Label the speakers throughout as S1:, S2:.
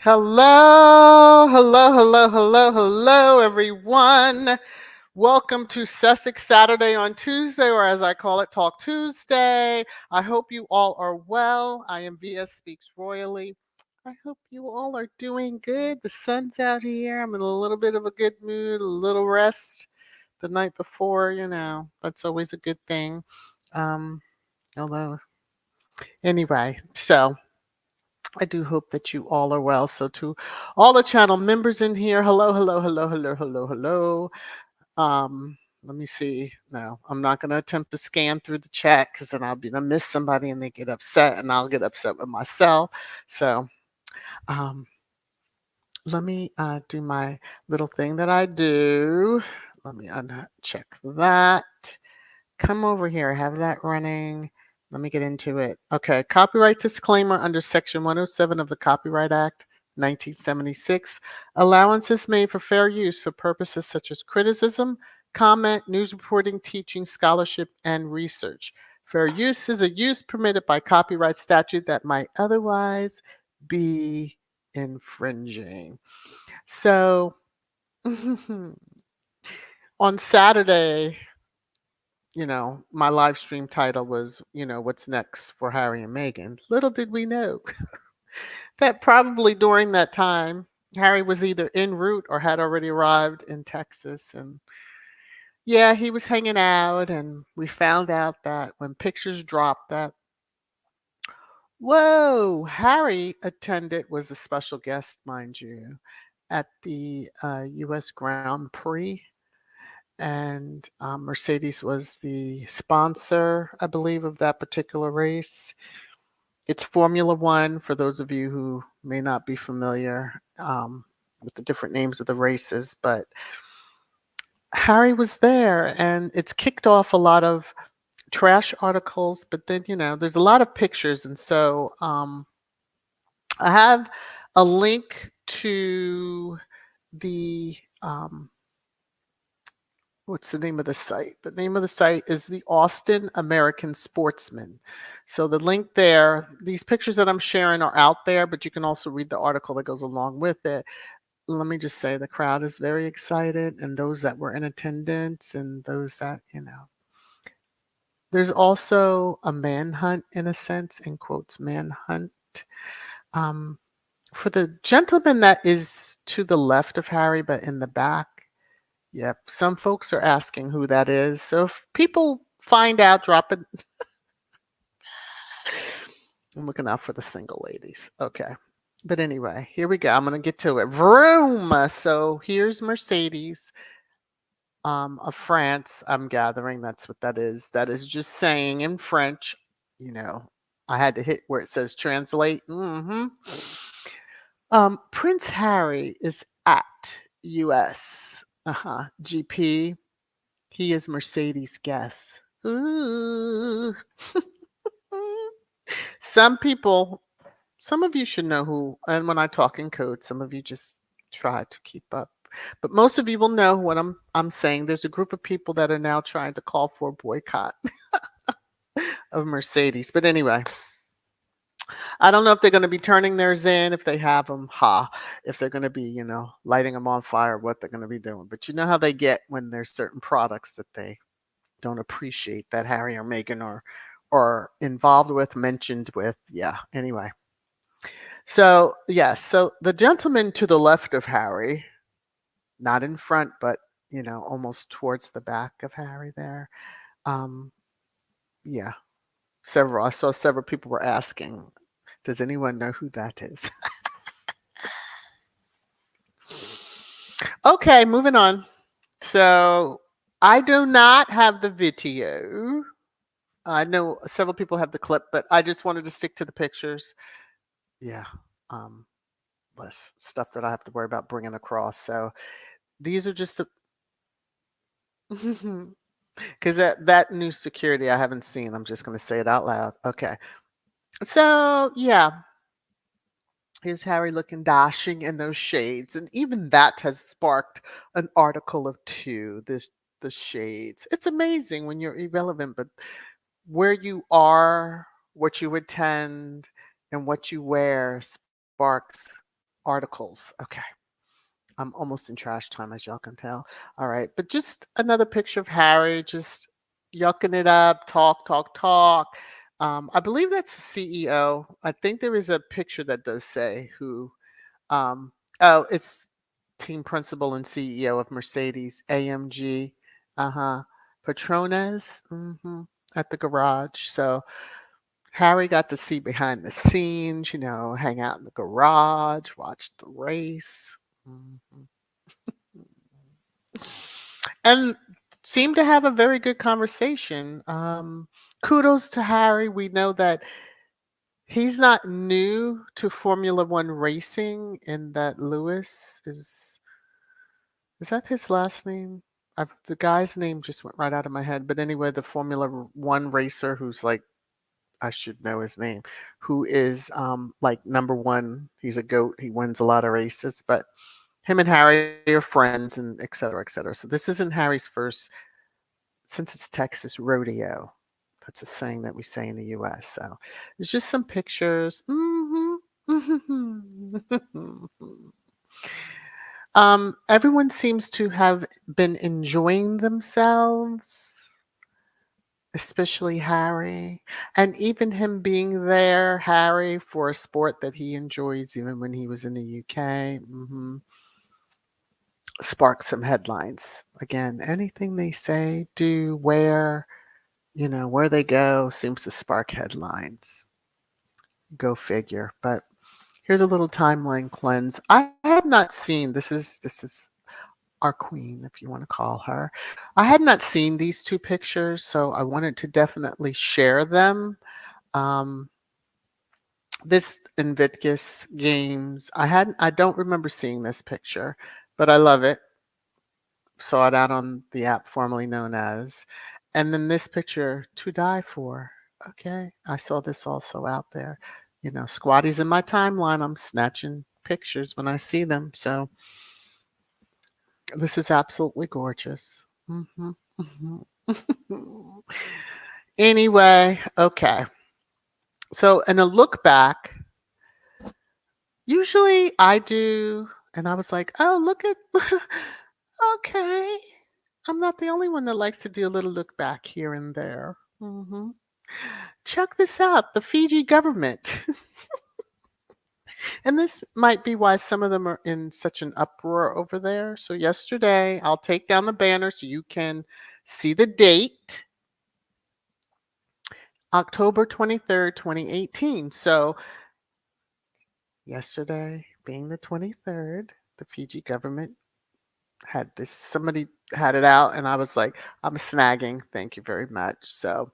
S1: Hello, everyone. Welcome to Sussex Saturday on Tuesday, or as I call it, Talk Tuesday. I hope you all are well. I am VS Speaks Royally. I hope you all are doing good. The sun's out here. I'm in a little bit of a good mood, a little rest the night before, that's always a good thing. Um, Although, anyway, so I do hope that you all are well. So to all the channel members in here, hello. Let me see. No, I'm not going to attempt to scan through the chat because then I'll be gonna miss somebody and they get upset and I'll get upset with myself. So um, let me do my little thing that I do. Let me uncheck that. Come over here. I have that running. Let me get into it. Okay, copyright disclaimer under Section 107 of the Copyright Act, 1976. Allowance is made for fair use for purposes such as criticism, comment, news reporting, teaching, scholarship, and research. Fair use is a use permitted by copyright statute that might otherwise be infringing. So, on Saturday, my live stream title was, what's next for Harry and Meghan. Little did we know that probably during that time, Harry was either en route or had already arrived in Texas. And yeah, he was hanging out. And we found out that when pictures dropped that, whoa, Harry attended, was a special guest, mind you, at the U.S. Grand Prix. And Mercedes was the sponsor, I believe, of that particular race. It's Formula One, for those of you who may not be familiar with the different names of the races, but Harry was there, and it's kicked off a lot of trash articles, but then, there's a lot of pictures, and so I have a link to the what's the name of the site? The name of the site is the Austin American Sportsman. So the link there, these pictures that I'm sharing are out there, but you can also read the article that goes along with it. Let me just say the crowd is very excited, and those that were in attendance and those that, There's also a manhunt, in a sense, in quotes, manhunt. For the gentleman that is to the left of Harry, but in the back, yep, some folks are asking who that is. So if people find out, drop it. I'm looking out for the single ladies. Okay. But anyway, here we go. I'm going to get to it. Vroom. So here's Mercedes of France, I'm gathering. That's what that is. That is just saying in French, I had to hit where it says translate. Prince Harry is at US GP. He is Mercedes' guest. Ooh. Some of you should know who, and when I talk in code, some of you just try to keep up. But most of you will know what I'm saying. There's a group of people that are now trying to call for a boycott of Mercedes. But anyway, I don't know if they're going to be turning theirs in, if they have them, if they're going to be, lighting them on fire, what they're going to be doing. But you know how they get when there's certain products that they don't appreciate that Harry or Meghan or or involved with, mentioned with. Yeah. Anyway. So, yes. So the gentleman to the left of Harry, not in front, but, almost towards the back of Harry there. Um, yeah. I saw several people were asking, does anyone know who that is? Okay, moving on. So I do not have the video. I know several people have the clip, but I just wanted to stick to the pictures. Yeah. Um, Less stuff that I have to worry about bringing across. So these are just the because that new security I haven't seen. I'm just going to say it out loud. Okay. So yeah, here's Harry looking dashing in those shades, and even that has sparked an article of two. The shades. It's amazing when you're irrelevant, but where you are, what you attend, and what you wear sparks articles. Okay. I'm almost in trash time, as y'all can tell. All right. But just another picture of Harry just yucking it up, talk, talk, talk. I believe that's the CEO. I think there is a picture that does say who. Um, oh, it's team principal and CEO of Mercedes AMG. Uh huh. Patrones at the garage. So Harry got to see behind the scenes, hang out in the garage, watch the race. Mhm. And seemed to have a very good conversation. Kudos to Harry. We know that he's not new to Formula One racing, and that Lewis is that his last name? The guy's name just went right out of my head. But anyway, the Formula One racer who's like, I should know his name, who is like number one. He's a goat. He wins a lot of races, but him and Harry are friends and et cetera, et cetera. So this isn't Harry's first, since it's Texas rodeo. That's a saying that we say in the US. So there's just some pictures. Everyone seems to have been enjoying themselves, especially Harry. And even him being there, Harry, for a sport that he enjoys, even when he was in the UK, sparked some headlines. Again, anything they say, do, wear, where they go seems to spark headlines. Go figure. But here's a little timeline cleanse. I had not seen this is our queen, if you want to call her. I had not seen these two pictures, so I wanted to definitely share them. Um, this Invictus Games, I don't remember seeing this picture, but I love it. Saw it out on the app formerly known as. And then this picture, to die for. Okay, I saw this also out there. Squatty's in my timeline. I'm snatching pictures when I see them. So this is absolutely gorgeous. Anyway, okay. So in a look back, usually I do, and I was like, oh, look at, okay. I'm not the only one that likes to do a little look back here and there. Check this out, the Fiji government. And this might be why some of them are in such an uproar over there. So yesterday, I'll take down the banner so you can see the date. October 23rd, 2018. So yesterday, being the 23rd, the Fiji government had this, somebody had it out, and I was like, I'm snagging. Thank you very much. So,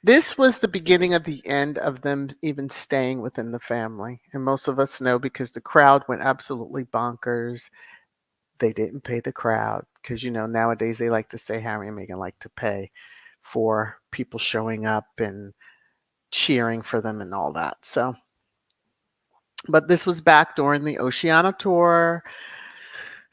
S1: this was the beginning of the end of them even staying within the family. And most of us know because the crowd went absolutely bonkers. They didn't pay the crowd because, nowadays they like to say Harry and Meghan like to pay for people showing up and cheering for them and all that. So, but this was back during the Oceania tour.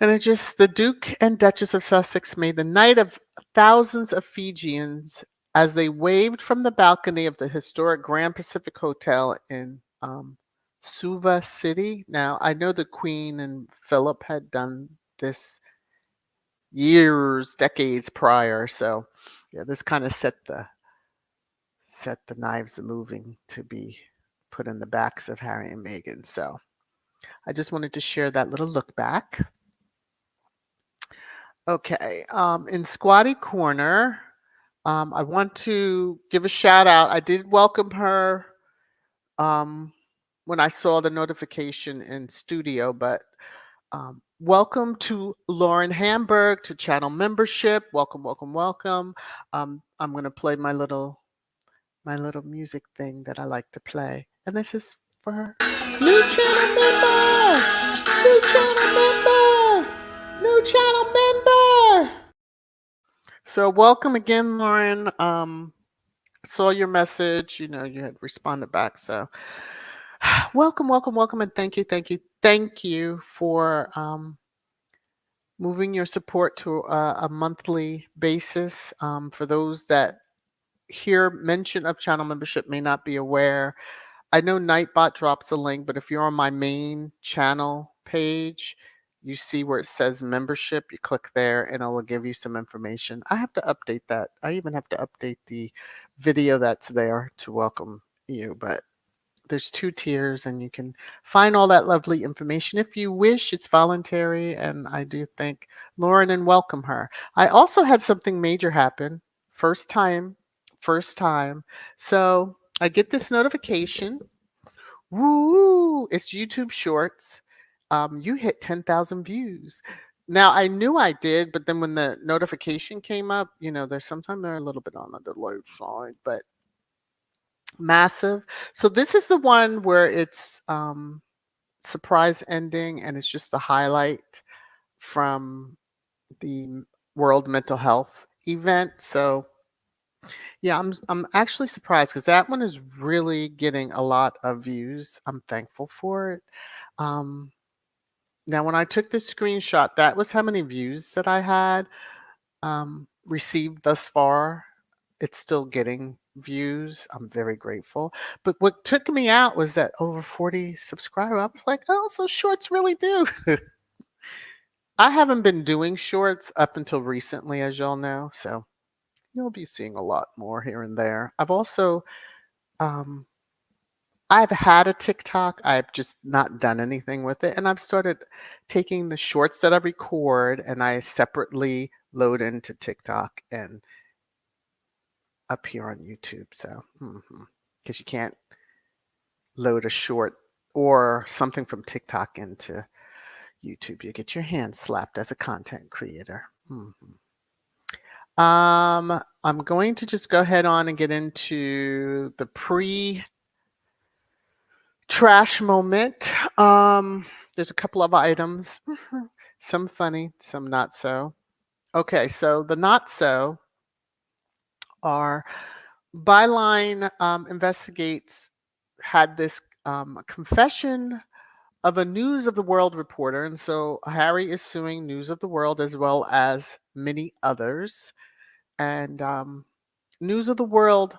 S1: And the Duke and Duchess of Sussex made the night of thousands of Fijians as they waved from the balcony of the historic Grand Pacific Hotel in Suva City. Now, I know the Queen and Philip had done this years, decades prior. So, yeah, this kind of set set the knives moving to be put in the backs of Harry and Meghan. So I just wanted to share that little look back. Okay, in Squatty Corner, I want to give a shout out. I did welcome her um, when I saw the notification in studio, but welcome to Lauren Hamburg to channel membership. Welcome, welcome, welcome. I'm gonna play my little music thing that I like to play, and this is for her. New channel member, new channel member, new channel member. So welcome again, Lauren. Saw your message. You know, you had responded back. So welcome, welcome, welcome, and thank you, thank you, thank you for moving your support to a monthly basis. For those that hear mention of channel membership may not be aware, I know Nightbot drops a link, but if you're on my main channel page, you see where it says membership. You click there and it will give you some information. I have to update that. I even have to update the video that's there to welcome you, but there's 2 tiers and you can find all that lovely information if you wish. It's voluntary, and I do thank Lauren and welcome her. I also had something major happen. First time, first time. So I get this notification. Woo! It's YouTube Shorts. You hit 10,000 views. Now I knew I did, but then when the notification came up, you know, there's sometimes they're a little bit on the low side, but massive. So this is the one where it's surprise ending, and it's just the highlight from the World Mental Health event. So yeah, I'm actually surprised because that one is really getting a lot of views. I'm thankful for it. Um, Now, when I took this screenshot, that was how many views that I had received thus far. It's still getting views. I'm very grateful. But what took me out was that over 40 subscribers. I was like, oh, so shorts really do. I haven't been doing shorts up until recently, as y'all know. So you'll be seeing a lot more here and there. Um, I've had a TikTok. I've just not done anything with it. And I've started taking the shorts that I record and I separately load into TikTok and up here on YouTube. So, because you can't load a short or something from TikTok into YouTube, you get your hand slapped as a content creator. I'm going to just go ahead on and get into the trash moment. There's a couple of items, some funny, some not so. Okay, so the not so are Byline investigates had this confession of a News of the World reporter. And so Harry is suing News of the World as well as many others. And News of the World,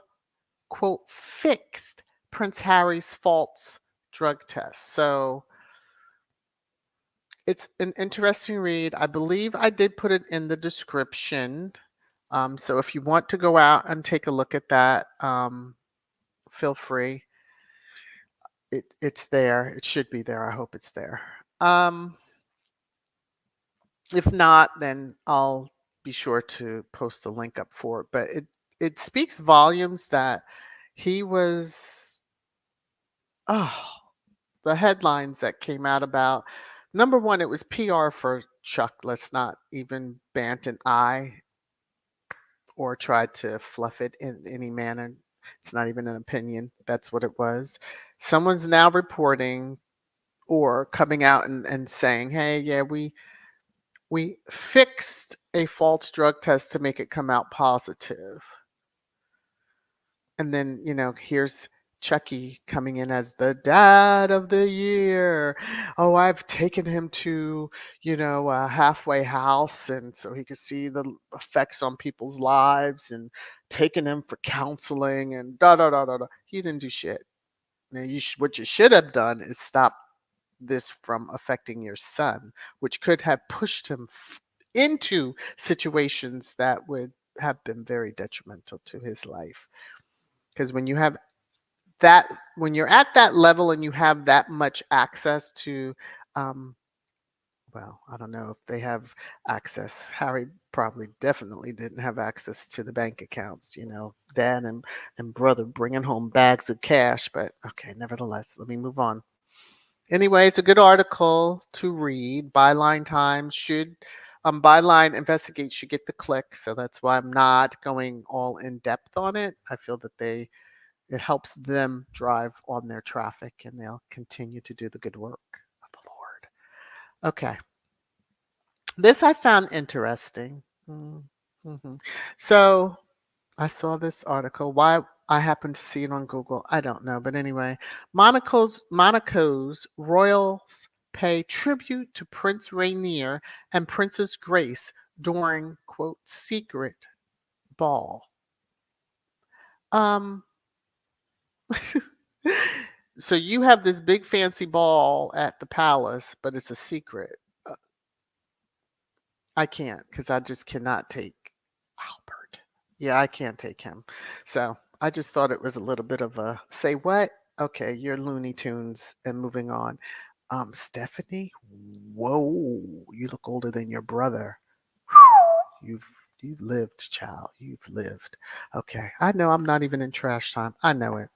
S1: quote, fixed Prince Harry's false drug test. So it's an interesting read. I believe I did put it in the description. So if you want to go out and take a look at that, feel free. It's there. It should be there. I hope it's there. If not, then I'll be sure to post a link up for it. But it speaks volumes that he was the headlines that came out about, number one, it was PR for Chuck. Let's not even bant an eye or try to fluff it in any manner. It's not even an opinion. That's what it was. Someone's now reporting or coming out and saying, hey, yeah, we fixed a false drug test to make it come out positive. And then, you know, here's Chucky coming in as the dad of the year. Oh, I've taken him to, you know, a halfway house and so he could see the effects on people's lives and taken him for counseling and da da da da da. He didn't do shit. Now, what you should have done is stop this from affecting your son, which could have pushed him into situations that would have been very detrimental to his life. Because that when you're at that level and you have that much access to, um, well, I don't know if they have access. Harry probably definitely didn't have access to the bank accounts, dad and brother bringing home bags of cash. But okay, nevertheless, let me move on. Anyway, it's a good article to read. Byline Times should, Byline Investigate should get the click. So that's why I'm not going all in depth on it. I feel that it helps them drive on their traffic and they'll continue to do the good work of the Lord. Okay. This I found interesting. Mm-hmm. So I saw this article. Why I happened to see it on Google, I don't know. But anyway, Monaco's royals pay tribute to Prince Rainier and Princess Grace during quote secret ball. Um so you have this big fancy ball at the palace, but it's a secret. Uh, I can't because I just cannot take Albert. Yeah, I can't take him. So I just thought it was a little bit of a say what? Okay, you're Looney Tunes and moving on. Stephanie, whoa, you look older than your brother. You've you've lived, child. You've lived. Okay. I know I'm not even in trash time. I know it.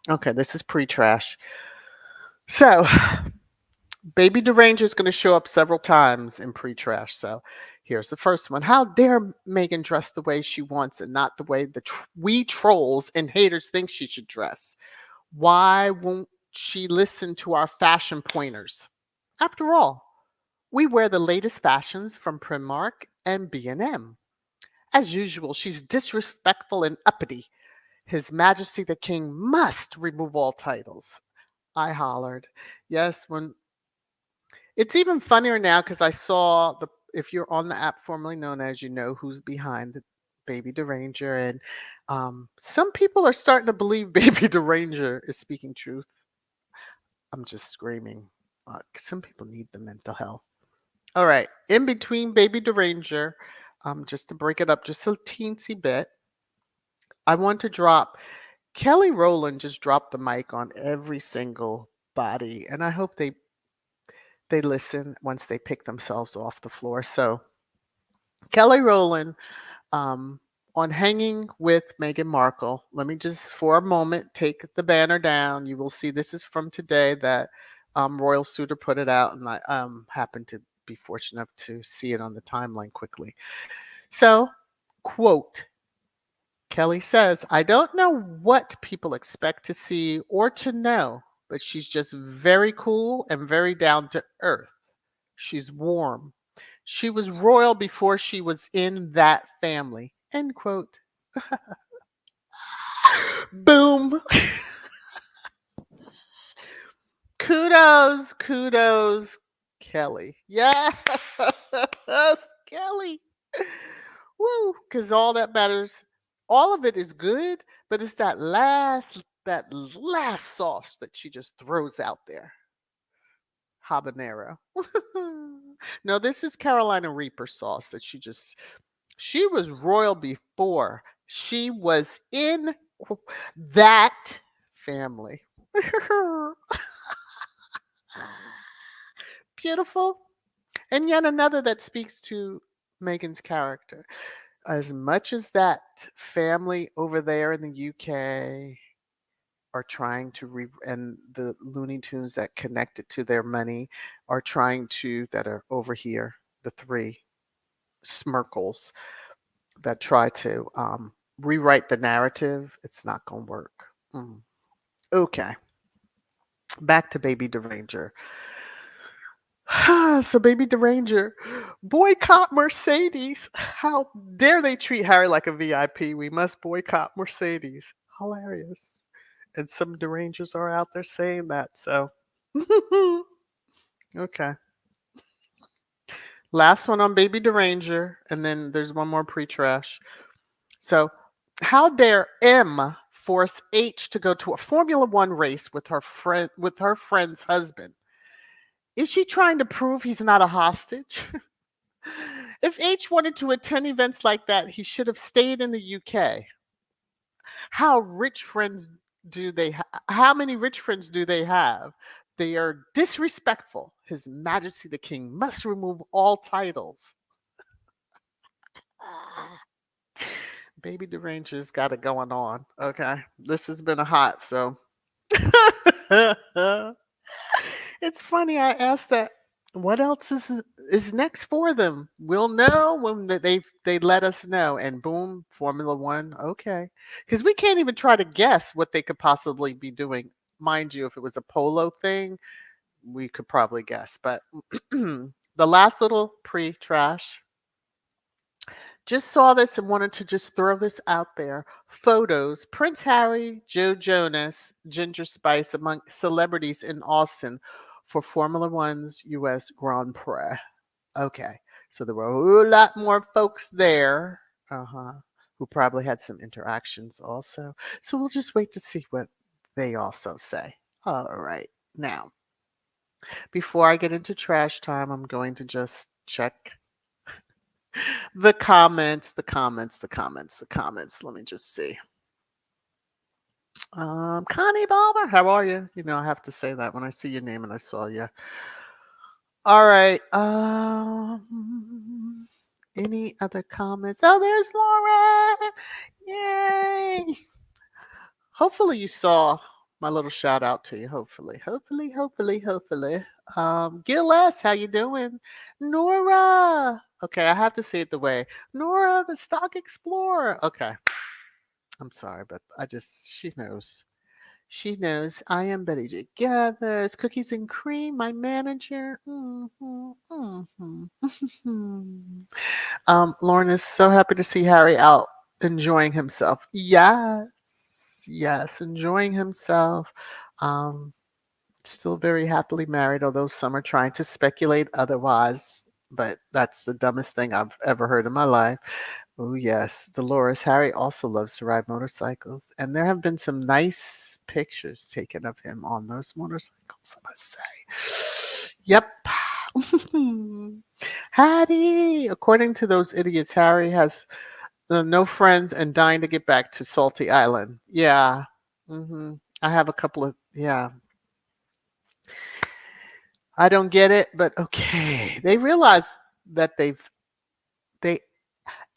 S1: Okay, this is pre-trash. So Baby Deranger is going to show up several times in pre-trash. So here's the first one. How dare Megan dress the way she wants and not the way we trolls and haters think she should dress? Why won't she listen to our fashion pointers? After all, we wear the latest fashions from Primark and B&M. As usual, she's disrespectful and uppity. His Majesty the King must remove all titles. I hollered. Yes, when it's even funnier now because I saw if you're on the app formerly known as, you know who's behind the Baby Deranger, and some people are starting to believe Baby Deranger is speaking truth. I'm just screaming. Some people need the mental health. All right, in between Baby Deranger, just to break it up just a teensy bit, I want to drop. Kelly Rowland just dropped the mic on every single body, and I hope they listen once they pick themselves off the floor. So Kelly Rowland, um, on Hanging with Meghan Markle. Let me just for a moment take the banner down. You will see this is from today that Royal Suitor put it out, and I happened to be fortunate enough to see it on the timeline quickly. So, quote, Kelly says, I don't know what people expect to see or to know, but she's just very cool and very down to earth. She's warm. She was royal before she was in that family. End quote. Boom. Kudos, Kelly. Yes, Kelly. Woo, because all that matters, all of it is good, but it's that last sauce that she just throws out there. Habanero. No, this is Carolina Reaper sauce that she was royal before she was in that family. Beautiful. And yet another that speaks to Meghan's character. As much as that family over there in the UK are trying to and the Looney Tunes that connected to their money are trying to that are over here, the three Smirkles that try to rewrite the narrative, it's not going to work. Okay, back to Baby Deranger. So Baby Deranger, boycott Mercedes. How dare they treat Harry like a VIP? We must boycott Mercedes. Hilarious. And some derangers are out there saying that. So, okay. Last one on Baby Deranger, and then there's one more pre-trash. So, how dare M force H to go to a Formula One race with her friend's husband? Is she trying to prove he's not a hostage? If H wanted to attend events like that, he should have stayed in the UK. How rich friends how many rich friends do they have? They are disrespectful. His Majesty the King must remove all titles. Ah. Baby Deranger's got it going on. Okay. This has been a hot, so it's funny. I asked that. What else is next for them? We'll know when they let us know. And boom, Formula One. Okay, because we can't even try to guess what they could possibly be doing. Mind you, if it was a polo thing, we could probably guess. But the last little pre-trash. Just saw this and wanted to just throw this out there. Photos: Prince Harry, Joe Jonas, Ginger Spice among celebrities in Austin for Formula One's US Grand Prix. Okay, so there were a whole lot more folks there, who probably had some interactions also. So we'll just wait to see what they also say. All right, now before I get into trash time, I'm going to just check the comments, the comments, the comments, the comments. Let me just see. Connie Balmer, how are you? You know, I have to say that when I see your name and I saw you. All right. Any other comments? Oh, there's Laura. Yay. Hopefully you saw my little shout out to you. Hopefully. Gil S, how you doing? Nora. Okay, I have to say it the way. Nora, the stock explorer. Okay. I'm sorry, but she knows. She knows I am Betty J. Gathers, Cookies and Cream, my manager. Lauren is so happy to see Harry out enjoying himself. Yes, enjoying himself. Um, Still very happily married, although some are trying to speculate otherwise. But that's the dumbest thing I've ever heard in my life. Oh, yes. Dolores, Harry also loves to ride motorcycles. And there have been some nice pictures taken of him on those motorcycles, I must say. Yep. Hattie, according to those idiots, Harry has no friends and dying to get back to Salty Island. Yeah. I have a couple of, yeah. I don't get it, but okay. They realize that they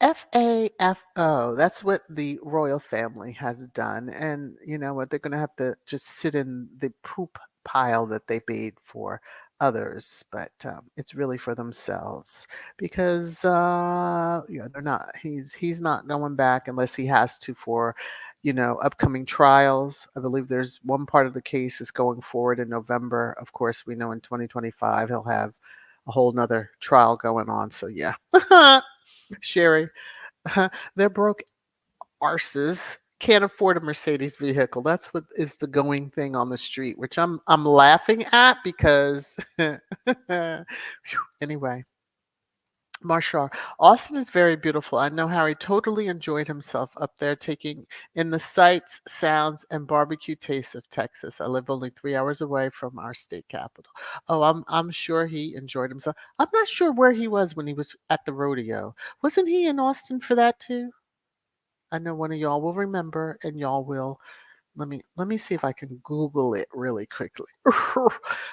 S1: FAFO. That's what the royal family has done. And you know what? They're going to have to just sit in the poop pile that they made for others. But it's really for themselves because they're not. He's not going back unless he has to for upcoming trials. I believe there's one part of the case is going forward in November. Of course, we know in 2025 he'll have a whole nother trial going on. So yeah. Sherry, they're broke arses. Can't afford a Mercedes vehicle. That's what is the going thing on the street, which I'm laughing at because anyway. Marshall, Austin is very beautiful. I know Harry totally enjoyed himself up there taking in the sights, sounds, and barbecue tastes of Texas. I live only 3 hours away from our state capital. Oh, I'm sure he enjoyed himself. I'm not sure where he was when he was at the rodeo. Wasn't he in Austin for that too? I know one of y'all will remember, and y'all will. Let me see if I can Google it really quickly.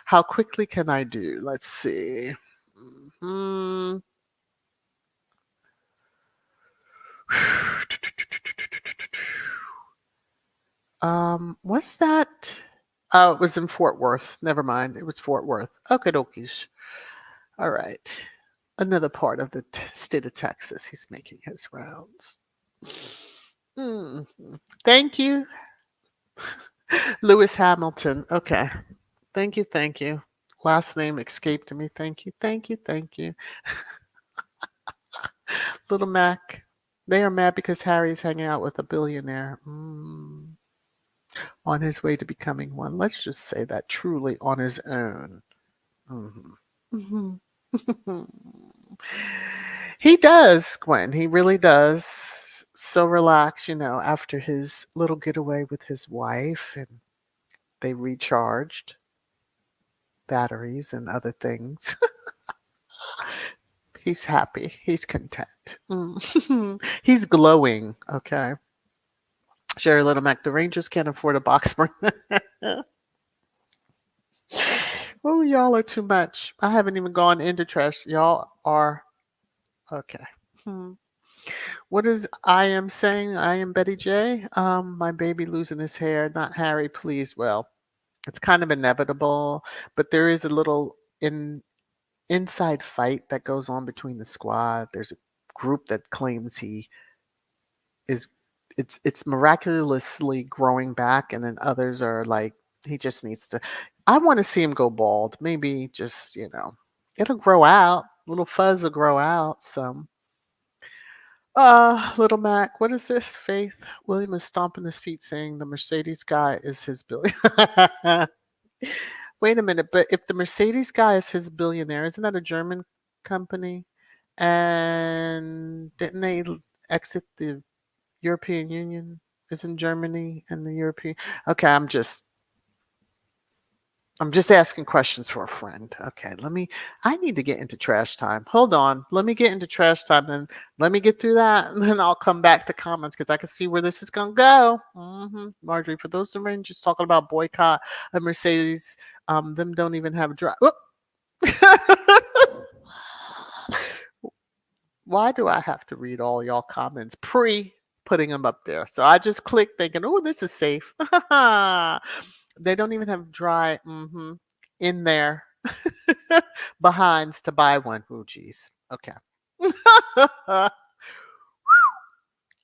S1: How quickly can I do? Let's see. Mhm. What's that? Oh, it was in Fort Worth. Never mind. It was Fort Worth. Okay, dokies. All right. Another part of the state of Texas. He's making his rounds. Mhm. Thank you, Lewis Hamilton. Okay. Thank you. Thank you. Last name escaped me. Thank you. Thank you. Thank you. Little Mac. They are mad because Harry's hanging out with a billionaire. On his way to becoming one. Let's just say that truly on his own. Mhm. Mhm. He does, Gwen. He really does. So relaxed, after his little getaway with his wife, and they recharged batteries and other things. He's happy. He's content. He's glowing. Okay. Sherry Little Mac, the Rangers can't afford a box spring. Oh, y'all are too much. I haven't even gone into trash. Y'all are okay. Hmm. What is I am saying? I am Betty J. My baby losing his hair, not Harry, please. Well, it's kind of inevitable, but there is a little inside fight that goes on between the squad. There's a group that claims he is it's miraculously growing back, and then others are like he just needs to. I want to see him go bald. Maybe just it'll grow out. Little fuzz will grow out. Some. Little Mac, what is this? Faith William is stomping his feet, saying the Mercedes guy is his billion. Wait a minute, but if the Mercedes guy is his billionaire, isn't that a German company? And didn't they exit the European Union? Isn't Germany and the European? Okay, I'm just asking questions for a friend. Okay, I need to get into trash time. Hold on. Let me get into trash time and let me get through that. And then I'll come back to comments because I can see where this is going to go. Marjorie, for those Rangers talking about boycott of Mercedes, them don't even have a drive. Why do I have to read all y'all comments pre putting them up there? So I just clicked thinking, oh, this is safe. They don't even have dry in there behinds to buy one. Oh, geez. Okay.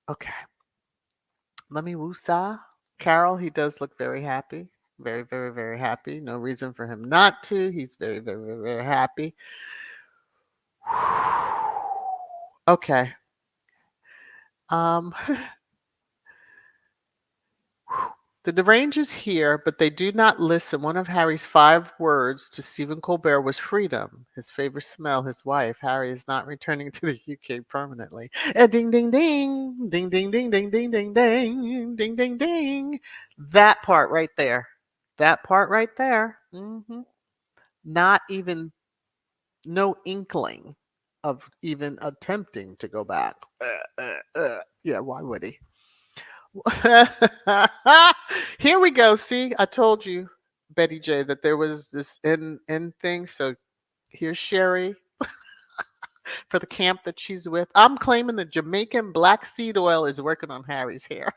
S1: Okay. Let me woosah. Carol, he does look very happy. Very, very, very happy. No reason for him not to. He's very, very, very, very happy. Okay. Um, the derangers hear, but they do not listen. One of Harry's 5 words to Stephen Colbert was freedom. His favorite smell, his wife. Harry is not returning to the UK permanently. Ding, ding, ding. Ding, ding, ding, ding, ding, ding, ding. Ding, ding, ding. That part right there. That part right there. Not even, no inkling of even attempting to go back. Yeah, why would he? Here we go. See, I told you, Betty J, that there was this in thing. So here's Sherry for the camp that she's with. I'm claiming the Jamaican black seed oil is working on Harry's hair.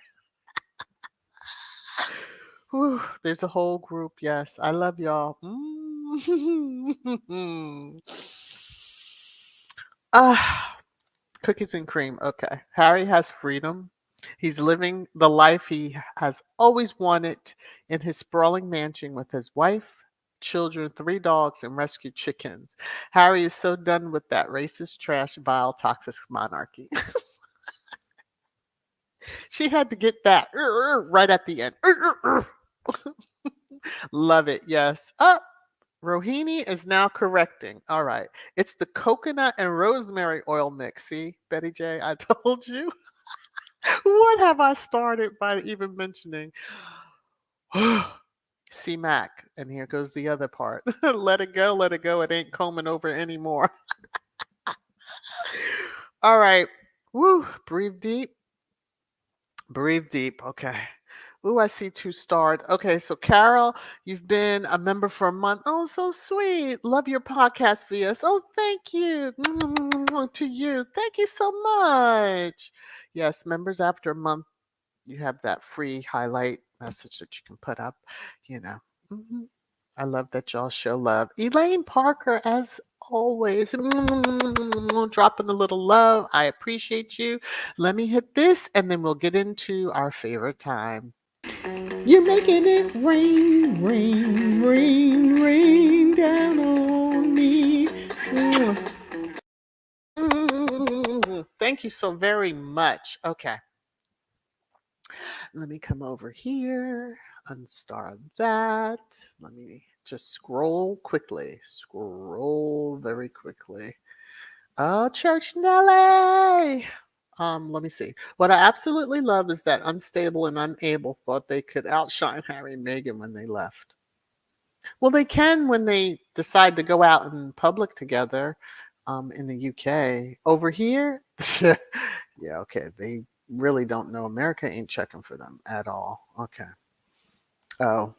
S1: Whew, there's a whole group. Yes, I love y'all. Ah, cookies and cream. Okay. Harry has freedom. He's living the life he has always wanted in his sprawling mansion with his wife, children, 3 dogs, and rescued chickens. Harry is so done with that racist, trash, vile, toxic monarchy. She had to get that right at the end. Love it. Yes. Rohini is now correcting. All right. It's the coconut and rosemary oil mix. See, Betty J, I told you. What have I started by even mentioning? C Mac. And here goes the other part. Let it go, let it go. It ain't combing over anymore. All right. Woo. Breathe deep. Breathe deep. Okay. Ooh, I see 2 starred. Okay, so Carol, you've been a member for a month. Oh, so sweet. Love your podcast, VS. Oh, thank you. To you. Thank you so much. Yes, members after a month, you have that free highlight message that you can put up, you know. Mhm. I love that y'all show love. Elaine Parker, as always, dropping a little love. I appreciate you. Let me hit this, and then we'll get into our favorite time. You're making it rain, rain, rain, rain down on me. Thank you so very much. Okay. Let me come over here, unstar that. Let me just scroll quickly. Scroll very quickly. Oh, Church Nelly. Let me see. What I absolutely love is that Unstable and Unable thought they could outshine Harry and Meghan when they left. Well, they can when they decide to go out in public together in the UK. Over here, yeah, okay. really don't know. America ain't checking for them at all. Okay. Oh,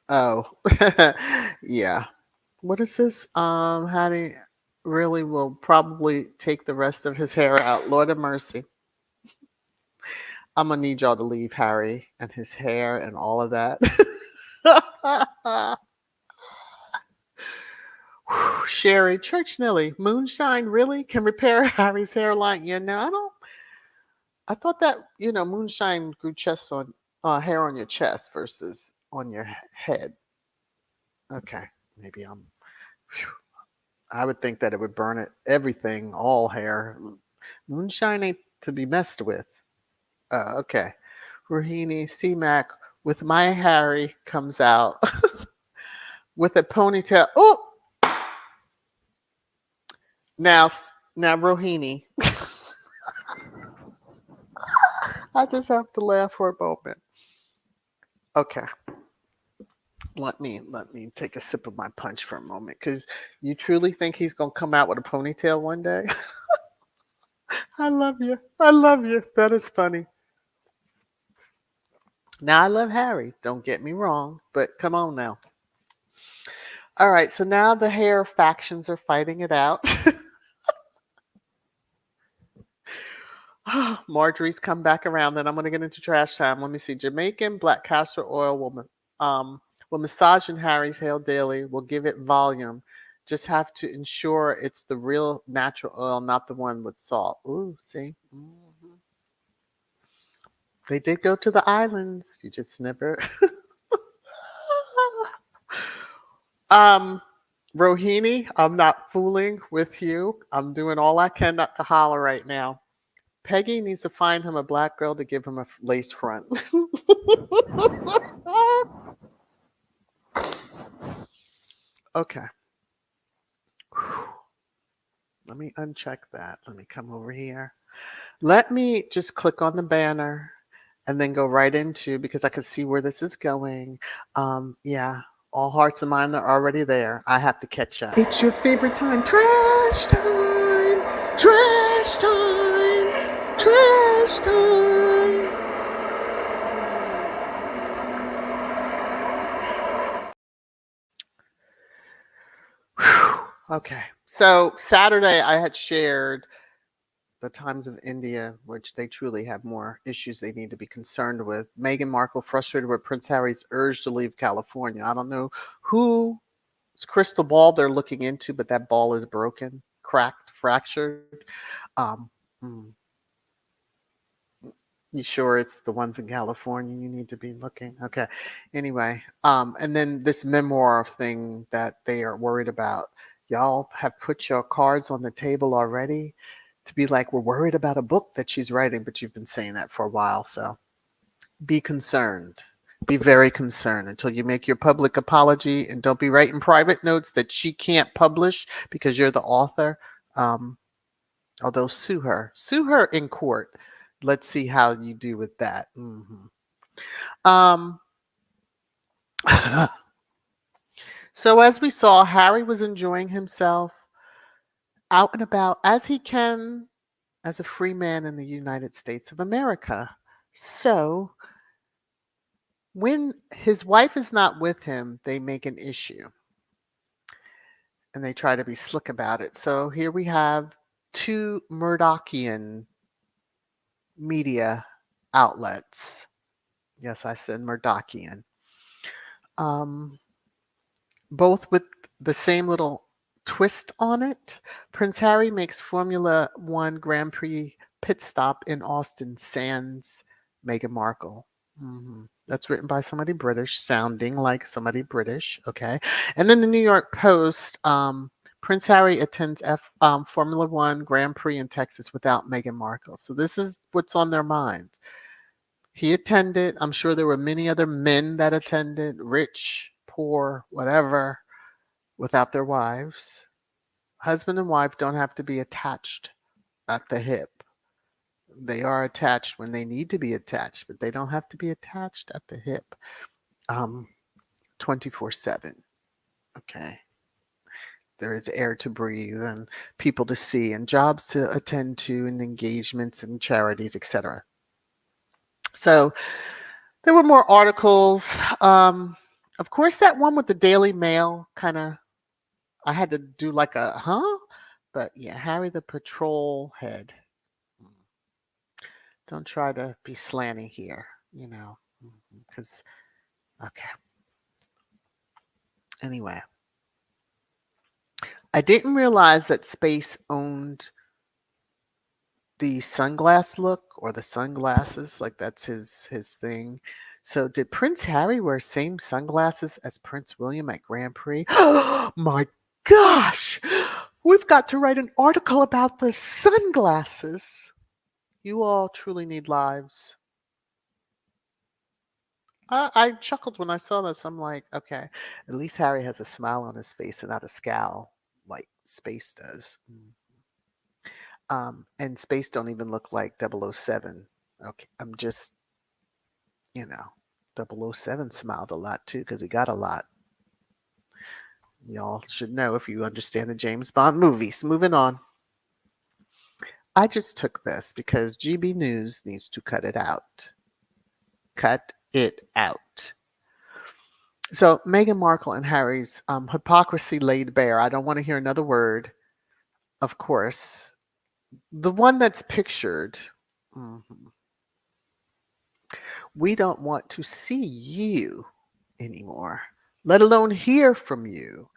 S1: oh, yeah. What is this? Hattie really will probably take the rest of his hair out. Lord of mercy. I'm gonna need y'all to leave Harry and his hair and all of that. Sherry, Church Nilly, moonshine really can repair Harry's hairline. Yeah, no, I don't. I thought that moonshine grew chest on hair on your chest versus on your head. Okay, maybe phew, I would think that it would burn it everything, all hair. Moonshine ain't to be messed with. Okay, Rohini C-Mac with my Harry comes out with a ponytail. Oh, now, now Rohini. I just have to laugh for a moment. Okay. Let me take a sip of my punch for a moment, because you truly think he's gonna come out with a ponytail one day? I love you. I love you. That is funny. Now I love Harry. Don't get me wrong, but come on now. All right, so now the hair factions are fighting it out. Marjorie's come back around. Then I'm going to get into trash time. Let me see. Jamaican black castor oil will massage in Harry's hair daily. Will give it volume. Just have to ensure it's the real natural oil, not the one with salt. Ooh, see. They did go to the islands. You just never. um, Rohini, I'm not fooling with you. I'm doing all I can not to holler right now. Peggy needs to find him a black girl to give him a lace front. Okay. Let me uncheck that. Let me come over here. Let me just click on the banner and then go right into, because I can see where this is going. Yeah, all hearts and minds are already there. I have to catch up. It's your favorite time. Trash time. Trash time. Trash time. Okay. So Saturday I had shared the Times of India, which they truly have more issues they need to be concerned with. Meghan Markle frustrated with Prince Harry's urge to leave California. I don't know whose crystal ball they're looking into, but that ball is broken, cracked, fractured. Um, hmm, you sure it's the ones in California you need to be looking? Okay. Anyway, and then this memoir thing that they are worried about. Y'all have put your cards on the table already to be like, we're worried about a book that she's writing, but you've been saying that for a while. So be concerned. Be very concerned until you make your public apology, and don't be writing private notes that she can't publish because you're the author. Um, Although sue her. Sue her in court. Let's see how you do with that. Um, so as we saw, Harry was enjoying himself out and about as he can as a free man in the United States of America. So when his wife is not with him, they make an issue and they try to be slick about it. So here we have two Murdochian media outlets. Yes, I said Murdochian. Um, both with the same little twist on it. Prince Harry makes Formula One Grand Prix pit stop in Austin, sans Meghan Markle. That's written by somebody British, sounding like somebody British. Okay. And then the New York Post, Prince Harry attends Formula One Grand Prix in Texas without Meghan Markle. So this is what's on their minds. He attended. I'm sure there were many other men that attended, rich, poor, whatever, without their wives. Husband and wife don't have to be attached at the hip. They are attached when they need to be attached, but they don't have to be attached at the hip 24/7. Okay. there is air to breathe and people to see and jobs to attend to and engagements and charities, etc. So there were more articles. Of course, that one with the Daily Mail kind of, I had to do like a, huh? But yeah, Harry the patrol head. Don't try to be slanty here, because, okay. Anyway, I didn't realize that Space owned the sunglass look or the sunglasses, like that's his thing. So did Prince Harry wear same sunglasses as Prince William at Grand Prix? My gosh! We've got to write an article about the sunglasses. You all truly need lives. I chuckled when I saw this. I'm like, okay, at least Harry has a smile on his face and not a scowl like Space does. And Space don't even look like 007. Okay, I'm just, you know, 007 smiled a lot too because he got a lot. Y'all should know if you understand the James Bond movies. Moving on. I just took this because GB News needs to cut it out. Cut it out. So Meghan Markle and Harry's hypocrisy laid bare. I don't want to hear another word, of course. The one that's pictured. Mhm. We don't want to see you anymore, let alone hear from you.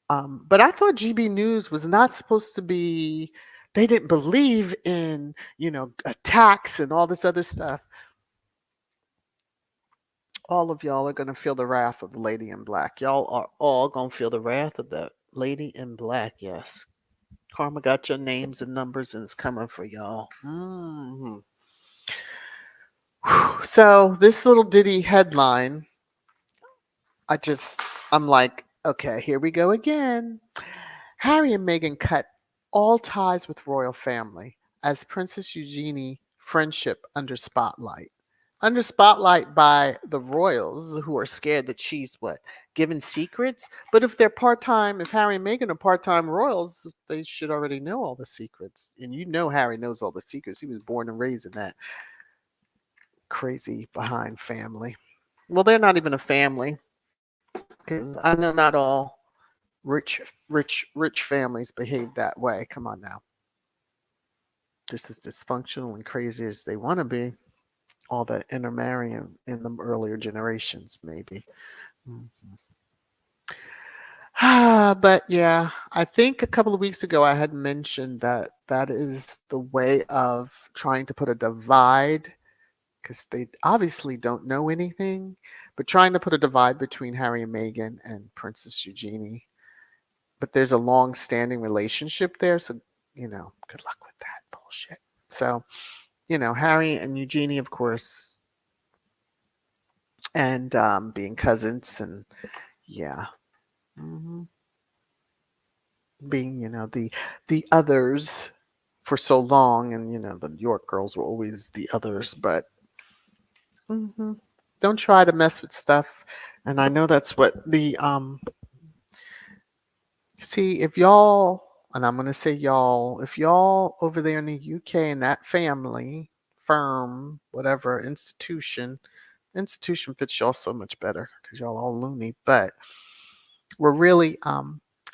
S1: But I thought GB News was not supposed to be, they didn't believe in, attacks and all this other stuff. All of y'all are going to feel the wrath of the lady in black. Y'all are all going to feel the wrath of the lady in black. Yes. Karma got your names and numbers and it's coming for y'all. So this little ditty headline, I'm like, okay, here we go again. Harry and Meghan cut all ties with royal family as Princess Eugenie friendship under spotlight. Under spotlight by the royals who are scared that she's what? Giving secrets? But if they're part-time, if Harry and Meghan are part-time royals, they should already know all the secrets. And Harry knows all the secrets. He was born and raised in that crazy behind family. Well, they're not even a family because I know not all rich families behave that way. Come on now. Just as dysfunctional and crazy as they want to be. All that intermarrying in the earlier generations, maybe. But yeah, I think a couple of weeks ago I had mentioned that that is the way of trying to put a divide, because they obviously don't know anything, but trying to put a divide between Harry and Meghan and Princess Eugenie. But there's a long-standing relationship there, so good luck with that bullshit. So, Harry and Eugenie, of course, and being cousins, and yeah, being the others for so long, and the York girls were always the others, but don't try to mess with stuff. And I know that's what the see, if y'all, and I'm going to say y'all, if y'all over there in the UK in that family, firm, whatever, institution fits y'all so much better because y'all all loony, but we're really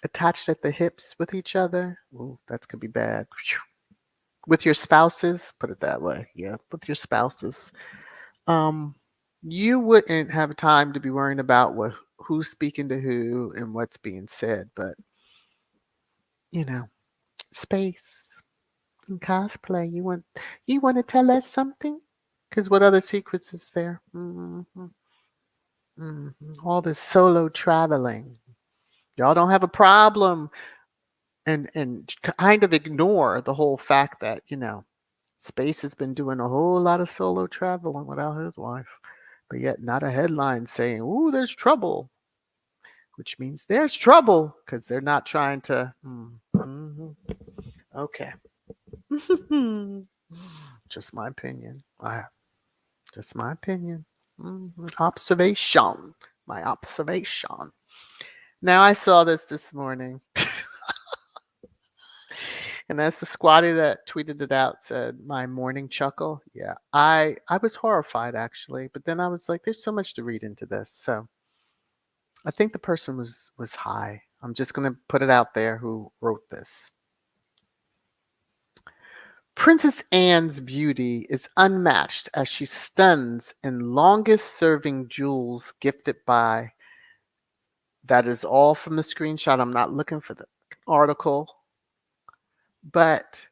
S1: attached at the hips with each other. Ooh, that could be bad. With your spouses, put it that way. Yeah, with your spouses. You wouldn't have time to be worrying about who's speaking to who and what's being said, but space and cosplay. You want to tell us something? Because what other secrets is there? All this solo traveling. Y'all don't have a problem and kind of ignore the whole fact that, Space has been doing a whole lot of solo traveling without his wife, but yet not a headline saying, "Ooh, there's trouble," which means there's trouble because they're not trying to. Okay. Just my opinion. Just my opinion. Observation. My observation. Now I saw this morning. And as the squatty that tweeted it out said, "My morning chuckle." Yeah, I was horrified actually, but then I was like, "There's so much to read into this." So I think the person was high. I'm just gonna put it out there who wrote this. Princess Anne's beauty is unmatched as she stuns in longest serving jewels gifted by. That is all from the screenshot. I'm not looking for the article, but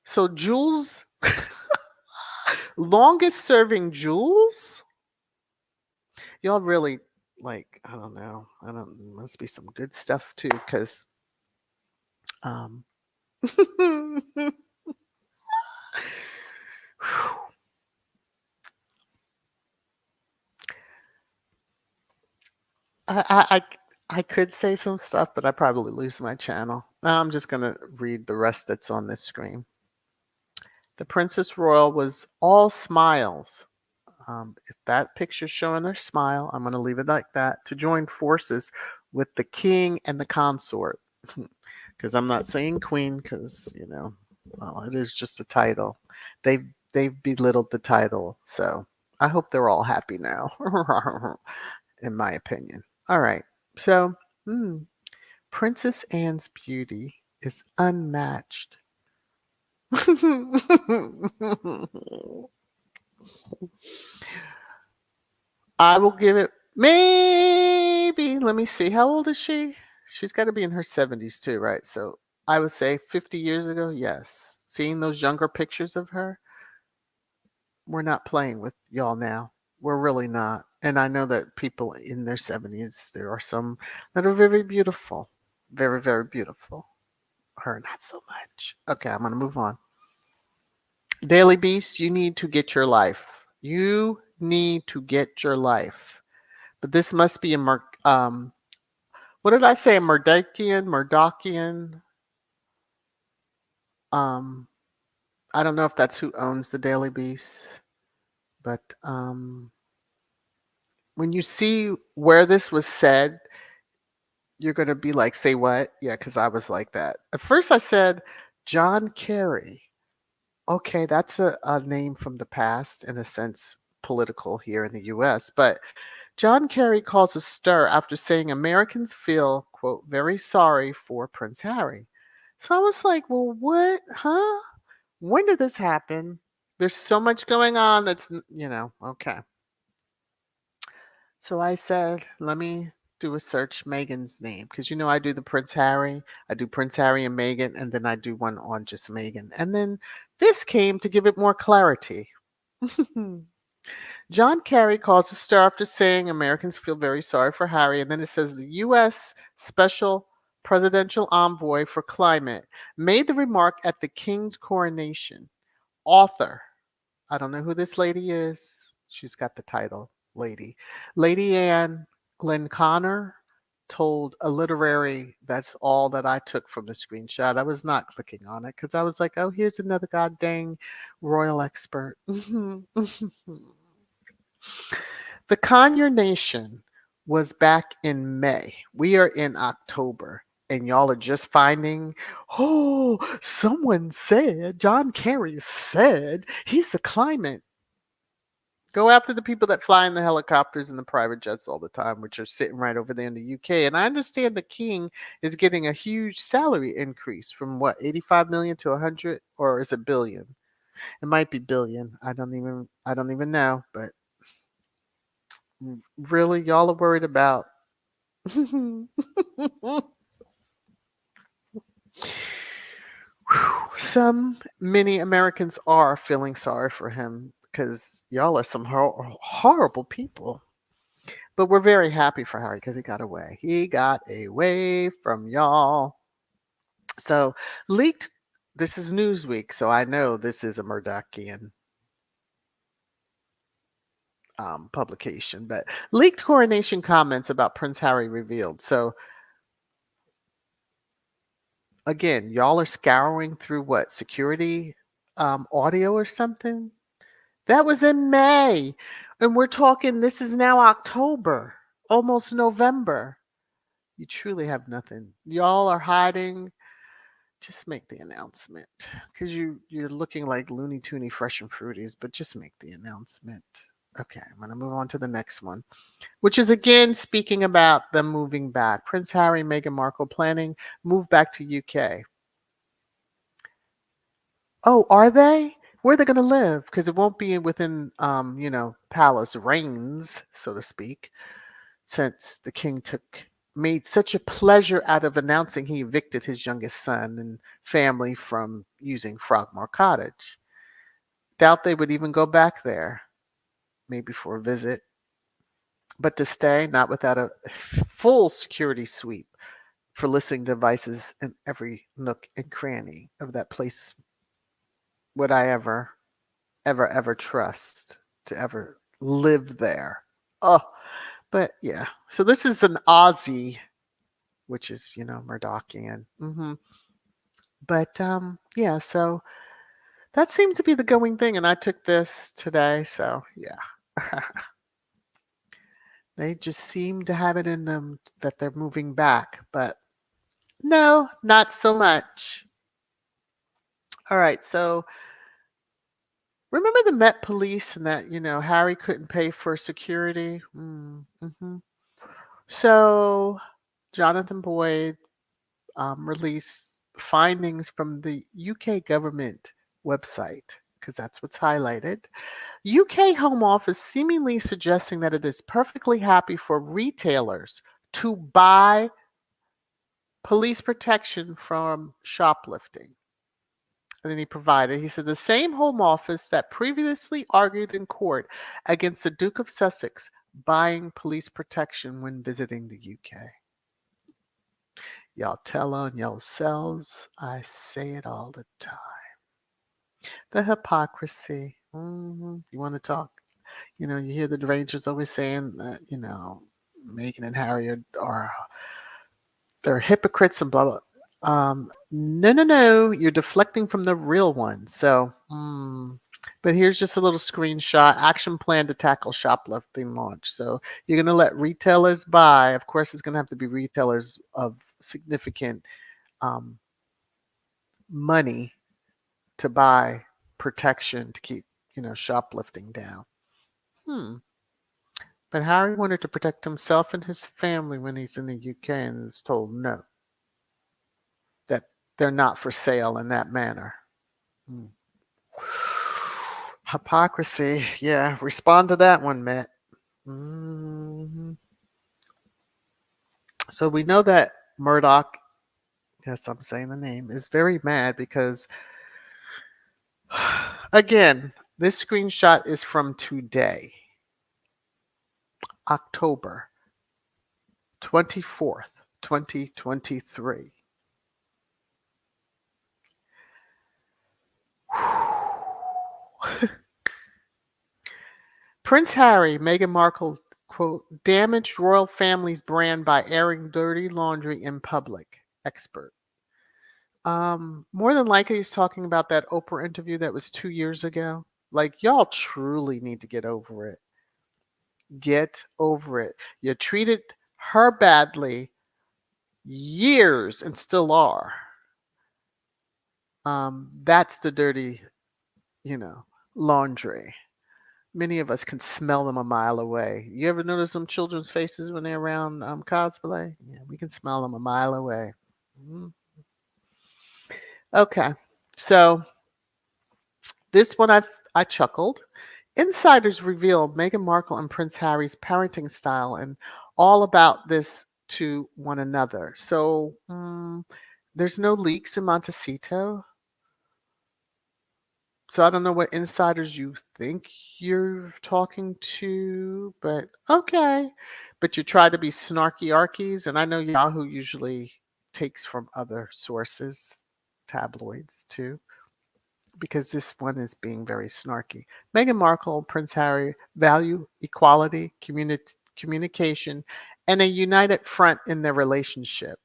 S1: so jewels, longest serving jewels. Y'all really like, I don't know. I don't must be some good stuff too, because um I could say some stuff, but I probably lose my channel. Now I'm just gonna read the rest that's on this screen. The Princess Royal was all smiles. If that picture's showing her smile, I'm gonna leave it like that. To join forces with the king and the consort, because I'm not saying queen, because well, it is just a title. They've belittled the title, so I hope they're all happy now. In my opinion. All right. So, Princess Anne's beauty is unmatched. I will give it maybe, let me see, how old is she? She's got to be in her 70s too, right? So I would say 50 years ago, yes. Seeing those younger pictures of her, we're not playing with y'all now. We're really not. And I know that people in their 70s, there are some that are very beautiful. Very, very beautiful. Her, not so much. Okay, I'm going to move on. Daily Beast, you need to get your life. You need to get your life. But this must be a what did I say? A Murdochian. Um, I don't know if that's who owns the Daily Beast, but when you see where this was said, you're gonna be like, "Say what?" Yeah, because I was like that. At first, I said John Kerry. Okay, that's a name from the past, in a sense, political here in the U.S. But John Kerry caused a stir after saying Americans feel, quote, very sorry for Prince Harry. So I was like, well, what? Huh? When did this happen? There's so much going on okay. So I said, let me do a search Meghan's name, because I do the Prince Harry, I do Prince Harry and Meghan, and then I do one on just Meghan. And then this came to give it more clarity. John Kerry calls a stir after saying Americans feel very sorry for Harry. And then it says the U.S. Special Presidential Envoy for Climate made the remark at the King's coronation. Author. I don't know who this lady is. She's got the title, lady. Lady Anne Glenconner told a literary, that's all that I took from the screenshot. I was not clicking on it because I was like, oh, here's another goddamn royal expert. The Conure Nation was back in May. We are in October. And y'all are just finding, oh, someone said, John Kerry said he's the climate. Go after the people that fly in the helicopters and the private jets all the time, which are sitting right over there in the UK. And I understand the king is getting a huge salary increase from what, 85 million to 100, or is it billion? It might be billion. I don't even know, but really, y'all are worried about. Many Americans are feeling sorry for him because y'all are some horrible people. But we're very happy for Harry because he got away. He got away from y'all. So, leaked. This is Newsweek, so I know this is a Murdochian publication. But leaked coronation comments about Prince Harry revealed. So, again, y'all are scouring through what, security audio or something? That was in May. And we're talking, this is now October, almost November. You truly have nothing. Y'all are hiding. Just make the announcement because you're looking like Looney Toony Fresh and Fruities, but just make the announcement. Okay, I'm going to move on to the next one, which is again speaking about them moving back. Prince Harry, Meghan Markle planning move back to UK. Oh, are they? Where are they going to live? Because it won't be within, palace reigns, so to speak, since the king made such a pleasure out of announcing he evicted his youngest son and family from using Frogmore Cottage. Doubt they would even go back there, maybe for a visit, but to stay, not without a full security sweep for listening devices in every nook and cranny of that place. Would I ever trust to ever live there? Oh, but yeah. So this is an Aussie, which is, Murdochian. But yeah, so that seemed to be the going thing, and I took this today, so yeah. They just seem to have it in them that they're moving back, but no, not so much. All right, so remember the Met Police and that, Harry couldn't pay for security? Mm-hmm. So Jonathan Boyd released findings from the UK government website, because that's what's highlighted. UK Home Office seemingly suggesting that it is perfectly happy for retailers to buy police protection from shoplifting. And then he said the same Home Office that previously argued in court against the Duke of Sussex buying police protection when visiting the UK. Y'all tell on yourselves, I say it all the time. The hypocrisy. You want to talk? You hear the Rangers always saying that, Meghan and Harry are they're hypocrites and blah blah. No. You're deflecting from the real one. So, but here's just a little screenshot. Action plan to tackle shoplifting launch. So you're going to let retailers buy. Of course, it's going to have to be retailers of significant um, money to buy protection to keep, shoplifting down. But Harry wanted to protect himself and his family when he's in the UK and is told no, that they're not for sale in that manner. Hmm. Hypocrisy. Yeah, respond to that one, Matt. hmm So we know that Murdoch, yes, I'm saying the name, is very mad because, again, this screenshot is from today, October 24th, 2023. Prince Harry, Meghan Markle, quote, damaged royal family's brand by airing dirty laundry in public. Expert. More than likely he's talking about that Oprah interview that was 2 years ago. Like, y'all truly need to get over it. Get over it. You treated her badly years and still are. That's the dirty, you know, laundry. Many of us can smell them a mile away. You ever notice some children's faces when they're around cosplay? Yeah, we can smell them a mile away. Mhm. Okay, so this one I chuckled. Insiders reveal Meghan Markle and Prince Harry's parenting style and all about this to one another. So there's no leaks in Montecito. So I don't know what insiders you think you're talking to, but okay. But you try to be snarky arkies, and I know Yahoo usually takes from other sources, tabloids too, because this one is being very snarky. Meghan Markle and Prince Harry value equality, communication, and a united front in their relationship.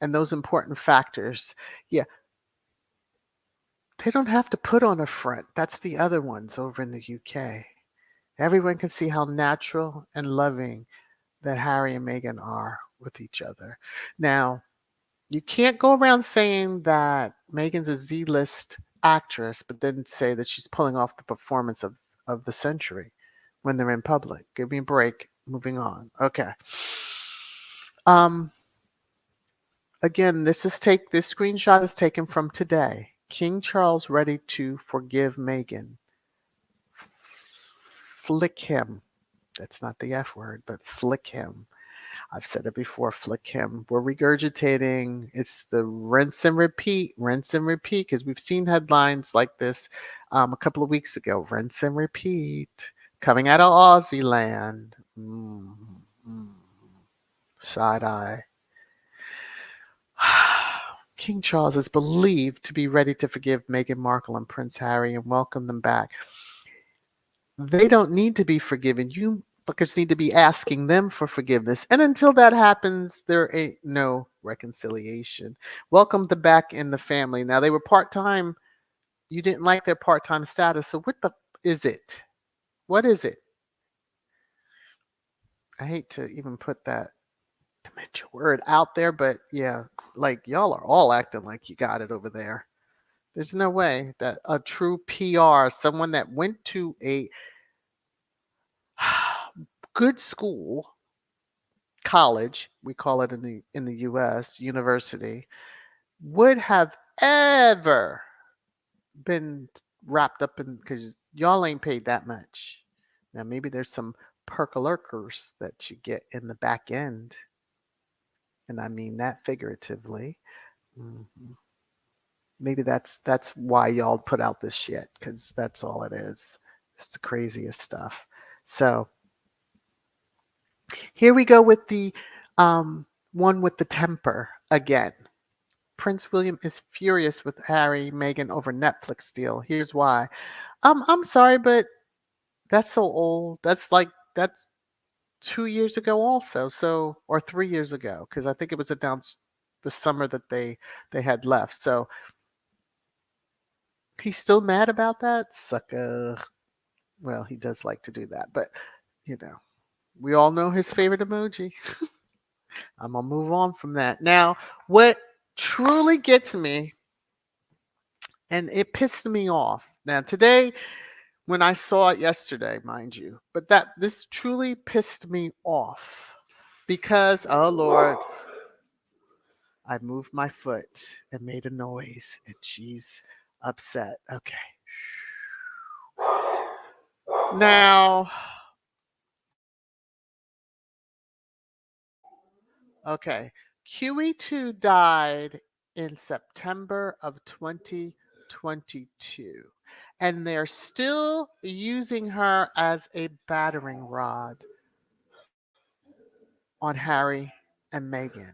S1: And those important factors, yeah, they don't have to put on a front. That's the other ones over in the UK. Everyone can see how natural and loving that Harry and Meghan are with each other. Now, You can't go around saying that Megan's a Z-list actress, but then say that she's pulling off the performance of the century when they're in public. Give me a break. Moving on. Okay. Um, Again, this screenshot is taken from today. King Charles ready to forgive Meghan. Flick him. That's not the F word, but flick him. I've said it before, flick him. We're regurgitating. It's the rinse and repeat, because we've seen headlines like this a couple of weeks ago. Rinse and repeat. Coming out of Aussie land. Side eye. King Charles is believed to be ready to forgive Meghan Markle and Prince Harry and welcome them back. They don't need to be forgiven. You fuckers need to be asking them for forgiveness. And until that happens, there ain't no reconciliation. Welcome them back in the family. Now, they were part-time. You didn't like their part-time status. So what the is it? What is it? I hate to even put that dementia word out there, but yeah, like y'all are all acting like you got it over there. There's no way that a true PR, someone that went to a good school, college, we call it in the US, university, would have ever been wrapped up in, because y'all ain't paid that much. Now maybe there's some perk-a-lurkers that you get in the back end, and I mean that figuratively. Mhm. Maybe that's why y'all put out this shit, because that's all it is. It's the craziest stuff. So here we go with the one with the temper again. Prince William is furious with Harry Meghan over Netflix deal. Here's why. I'm sorry, but that's so old. That's 2 years ago also. So, or 3 years ago, because I think it was announced the summer that they had left. So he's still mad about that? Sucker. Well, he does like to do that, but you know, we all know his favorite emoji. I'm gonna move on from that. Now, what truly gets me, and it pissed me off. Now, today, when I saw it yesterday, mind you, but this truly pissed me off because, oh Lord, I moved my foot and made a noise, and she's upset. Okay. Now, okay. QE2 died in September of 2022, and they're still using her as a battering rod on Harry and Meghan,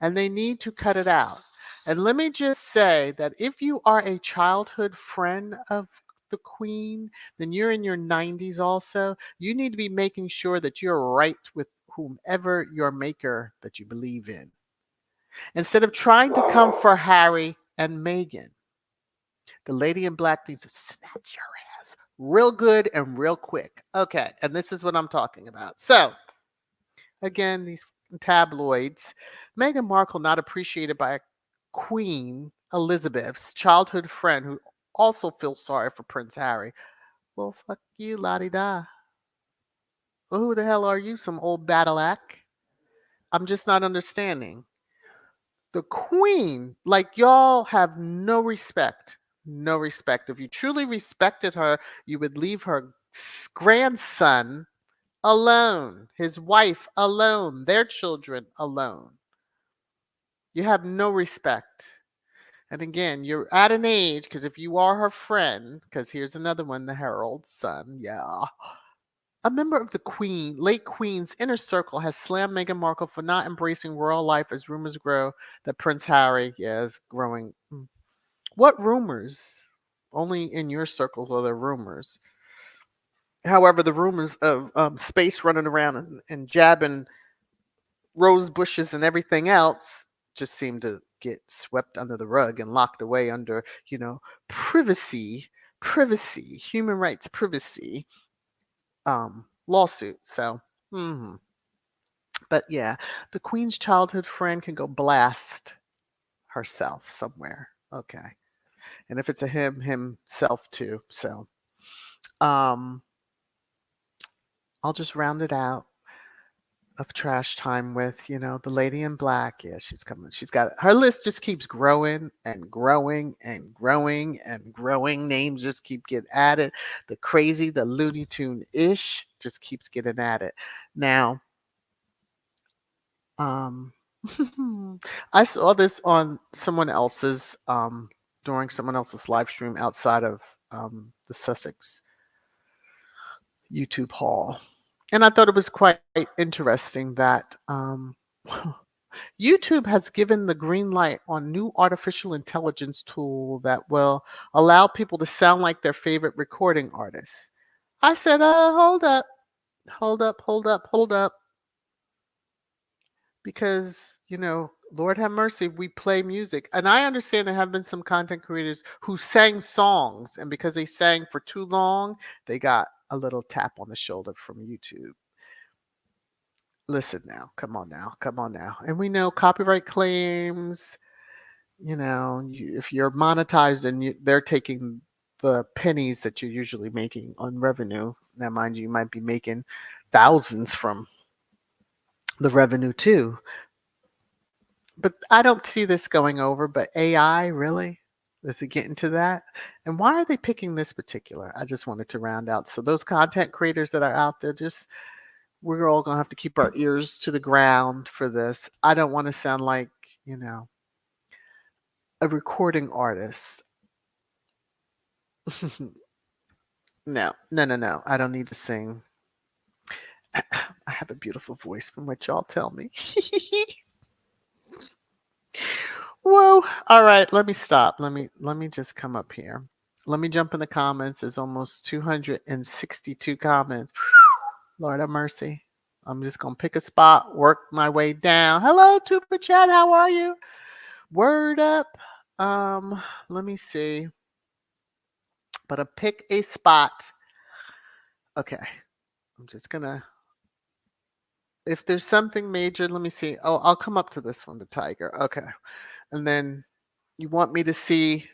S1: and they need to cut it out. And let me just say that if you are a childhood friend of the Queen, then you're in your 90s also. You need to be making sure that you're right with whomever your maker that you believe in, instead of trying to come for Harry and Meghan. The lady in black needs to snatch your ass real good and real quick. Okay, and this is what I'm talking about. So, again, these tabloids. Meghan Markle not appreciated by Queen Elizabeth's childhood friend who also feels sorry for Prince Harry. Well, fuck you, la-di-da. Well, who the hell are you, some old battle act? I'm just not understanding. The Queen, like y'all have no respect. No respect. If you truly respected her, you would leave her grandson alone, his wife alone, their children alone. You have no respect. And again, you're at an age, because if you are her friend, because here's another one, the Herald's son, yeah. A member of the late Queen's inner circle has slammed Meghan Markle for not embracing royal life as rumors grow that Prince Harry, yeah, is growing. What rumors? Only in your circles are there rumors. However, the rumors of space running around and jabbing rose bushes and everything else just seem to get swept under the rug and locked away under, privacy, human rights privacy lawsuit. So, but yeah, the Queen's childhood friend can go blast. herself somewhere. Okay. And if it's a him, himself too. So um I'll just round it out of trash time with, the lady in black. Yeah, she's coming. She's got her list just keeps growing and growing and growing and growing. Names just keep getting added. The crazy, the Looney Tune ish just keeps getting added. Now, um I saw this on someone else's during someone else's live stream outside of the Sussex YouTube hall. And I thought it was quite interesting that YouTube has given the green light on new artificial intelligence tool that will allow people to sound like their favorite recording artists. I said, hold up, hold up, hold up, hold up. Because, Lord have mercy, we play music. And I understand there have been some content creators who sang songs, and because they sang for too long, they got a little tap on the shoulder from YouTube. Listen now, come on now, come on now. And we know copyright claims, if you're monetized and they're taking the pennies that you're usually making on revenue. Now, mind you might be making thousands from the revenue too. But I don't see this going over. But AI, really? Does it get into that? And why are they picking this particular? I just wanted to round out. So those content creators that are out there, we're all going to have to keep our ears to the ground for this. I don't want to sound like, a recording artist. No, no, no, no. I don't need to sing. I have a beautiful voice from what y'all tell me. Whoa. All right, let me stop. Let me just come up here. Let me jump in the comments. There's almost 262 comments. Lord have mercy. I'm just gonna pick a spot, work my way down. Hello, Super Chat. How are you? Word up. Let me see. But I pick a spot. Okay. I'm just gonna. If there's something major, let me see. Oh, I'll come up to this one, the tiger. Okay. And then you want me to see,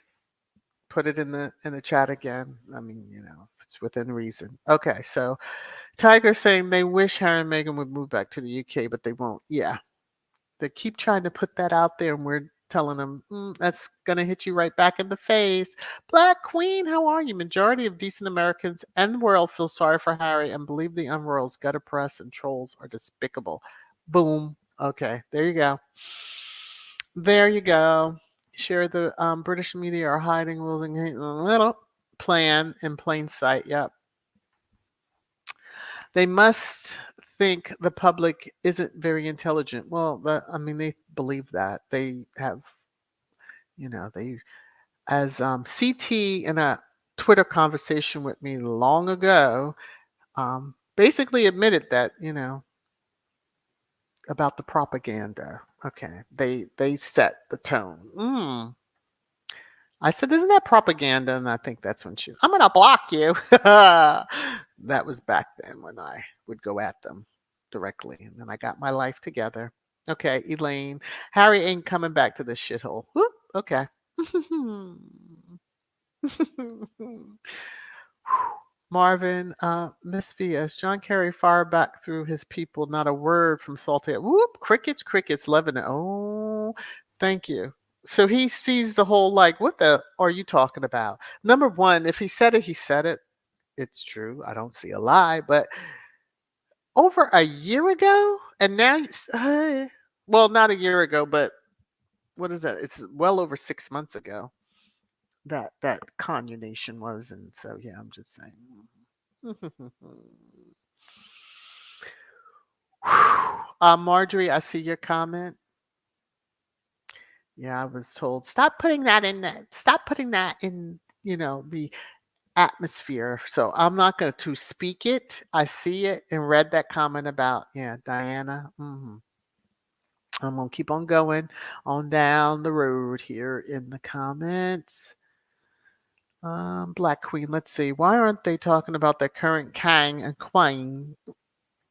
S1: put it in the chat again. I mean, if it's within reason. Okay, so Tiger saying they wish Harry and Meghan would move back to the UK, but they won't. Yeah. They keep trying to put that out there, and we're telling them that's going to hit you right back in the face. Black Queen, how are you? Majority of decent Americans and the world feel sorry for Harry and believe the unroyals, gutter press, and trolls are despicable. Boom. Okay, there you go. There you go. Share the British media are hiding, losing a little plan in plain sight. Yep. They must think the public isn't very intelligent. Well, they believe that. They have, they, as CT in a Twitter conversation with me long ago, basically admitted that, about the propaganda. Okay, they set the tone. I said, isn't that propaganda? And I think that's when I'm going to block you. That was back then when I would go at them directly. And then I got my life together. Okay, Elaine. Harry ain't coming back to this shithole. Whoop, okay. Marvin, Miss VS, John Kerry fired back through his people, not a word from Salty. Whoop, crickets, crickets, Lebanon. Oh, thank you. So he sees the whole, like, what the are you talking about? Number one, if he said it, he said it. It's true. I don't see a lie. But over a year ago, and now, well, not a year ago, but what is that? It's well over 6 months ago that conjunction was. And so, yeah, I'm just saying. Marjorie, I see your comment. Yeah, I was told stop putting that in the atmosphere. So I'm not going to speak it. I see it and read that comment about Diana. I'm gonna keep on going on down the road here in the comments. Black Queen, let's see. Why aren't they talking about their current Kang and Quang?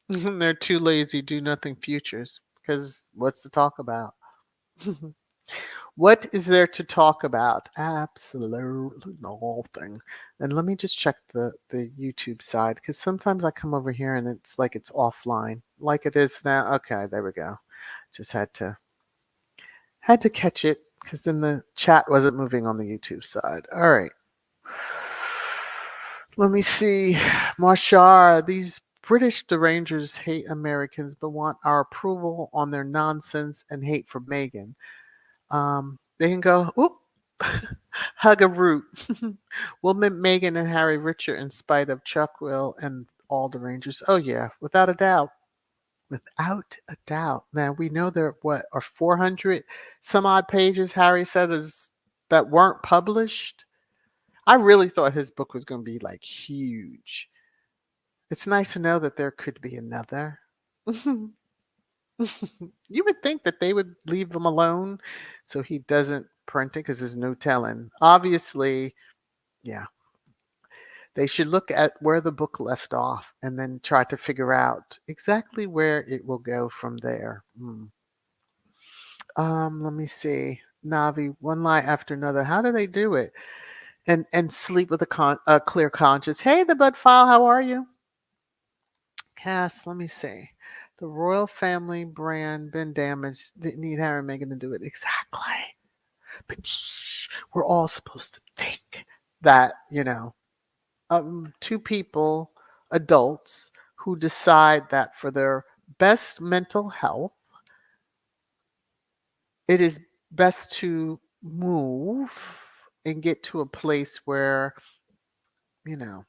S1: They're too lazy, do nothing futures. Because what's to talk about? What is there to talk about? Absolutely nothing. And let me just check the YouTube side because sometimes I come over here and it's like it's offline, like it is now. Okay, there we go. Just had to catch it because then the chat wasn't moving on the YouTube side. All right. Let me see. Marshar, these British derangers hate Americans but want our approval on their nonsense and hate for Meghan. They can go, oop, hug a root. Will Meghan and Harry richer in spite of Chuckwell and all the Rangers? Oh, yeah, without a doubt. Without a doubt. Now, we know there, what, are 400 some odd pages, Harry said, that weren't published. I really thought his book was going to be like huge. It's nice to know that there could be another. You would think that they would leave him alone so he doesn't print it because there's no telling. Obviously, yeah, they should look at where the book left off and then try to figure out exactly where it will go from there. Let me see. Navi, one lie after another. How do they do it? And sleep with a clear conscience. Hey, the Bud File, how are you? Cass, let me see. The royal family brand been damaged. Didn't need Harry and Meghan to do it. Exactly. But shh, we're all supposed to think that, two people, adults, who decide that for their best mental health, it is best to move and get to a place where, you know,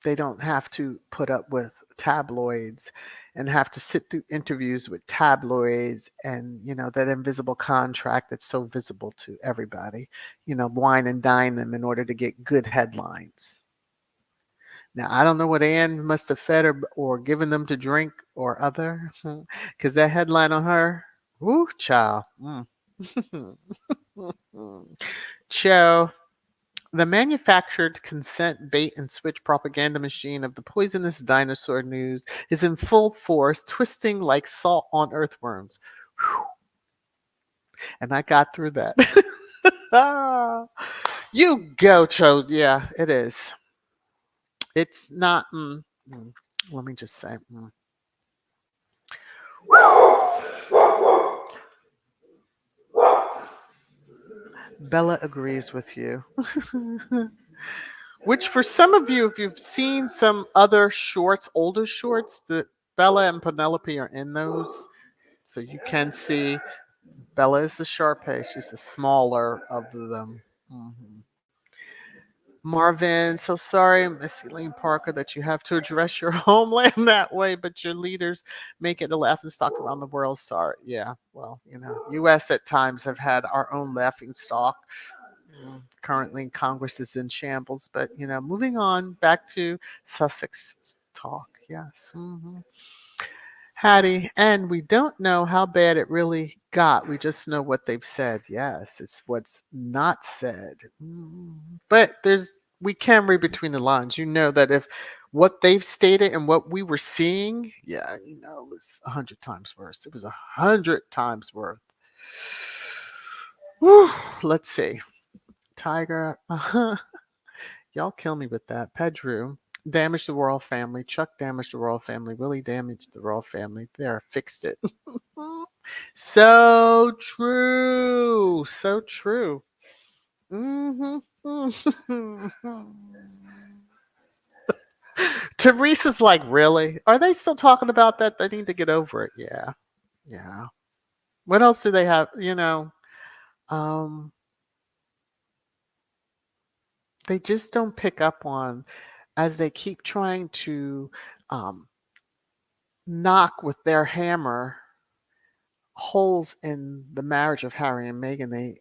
S1: they don't have to put up with tabloids and have to sit through interviews with tabloids and that invisible contract that's so visible to everybody, wine and dine them in order to get good headlines. Now I don't know what Anne must have fed or given them to drink or other, because that headline on her, woo child. Cho, the manufactured consent bait and switch propaganda machine of the poisonous dinosaur news is in full force, twisting like salt on earthworms. Whew. And I got through that. You go, Cho. Yeah, it is. It's not. Let me just say. Bella agrees with you. Which for some of you, if you've seen some other shorts, older shorts, that Bella and Penelope are in those. So you can see Bella is the Sharpay. She's the smaller of them. Mhm. Marvin, so sorry, Miss Elaine Parker, that you have to address your homeland that way, but your leaders make it a laughing stock around the world. Sorry. Yeah, well, U.S. at times have had our own laughing stock. Currently, Congress is in shambles, but moving on back to Sussex talk. Yes. Hattie, and we don't know how bad it really got. We just know what they've said. Yes, it's what's not said. But we can read between the lines. You know that if what they've stated and what we were seeing, yeah, it was 100 times worse. It was 100 times worse. Whew, let's see. Tiger. Y'all kill me with that. Pedro damaged the royal family. Chuck damaged the royal family. Willie damaged the royal family. There, fixed it. So true. So true. hmm Teresa's like, really? Are they still talking about that? They need to get over it. Yeah. Yeah. What else do they have? Um, they just don't pick up on as they keep trying to um, knock with their hammer holes in the marriage of Harry and Meghan.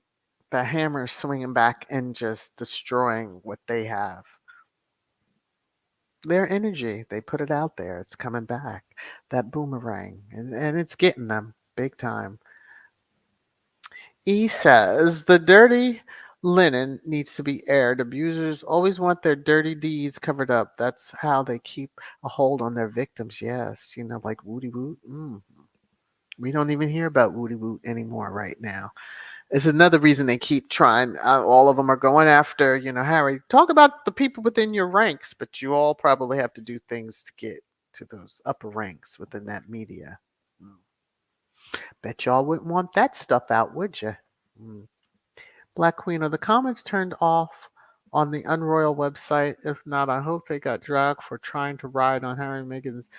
S1: The hammer is swinging back and just destroying what they have. Their energy, they put it out there. It's coming back. That boomerang, and it's getting them big time. E says the dirty linen needs to be aired. Abusers always want their dirty deeds covered up. That's how they keep a hold on their victims. Yes, like Woody Woot. We don't even hear about Woody Woot anymore right now. It's another reason they keep trying. All of them are going after, Harry. Talk about the people within your ranks, but you all probably have to do things to get to those upper ranks within that media. Mm. Bet y'all wouldn't want that stuff out, would you? Mm. Black Queen, are the comments turned off on the Unroyal website? If not, I hope they got dragged for trying to ride on Harry and Meghan's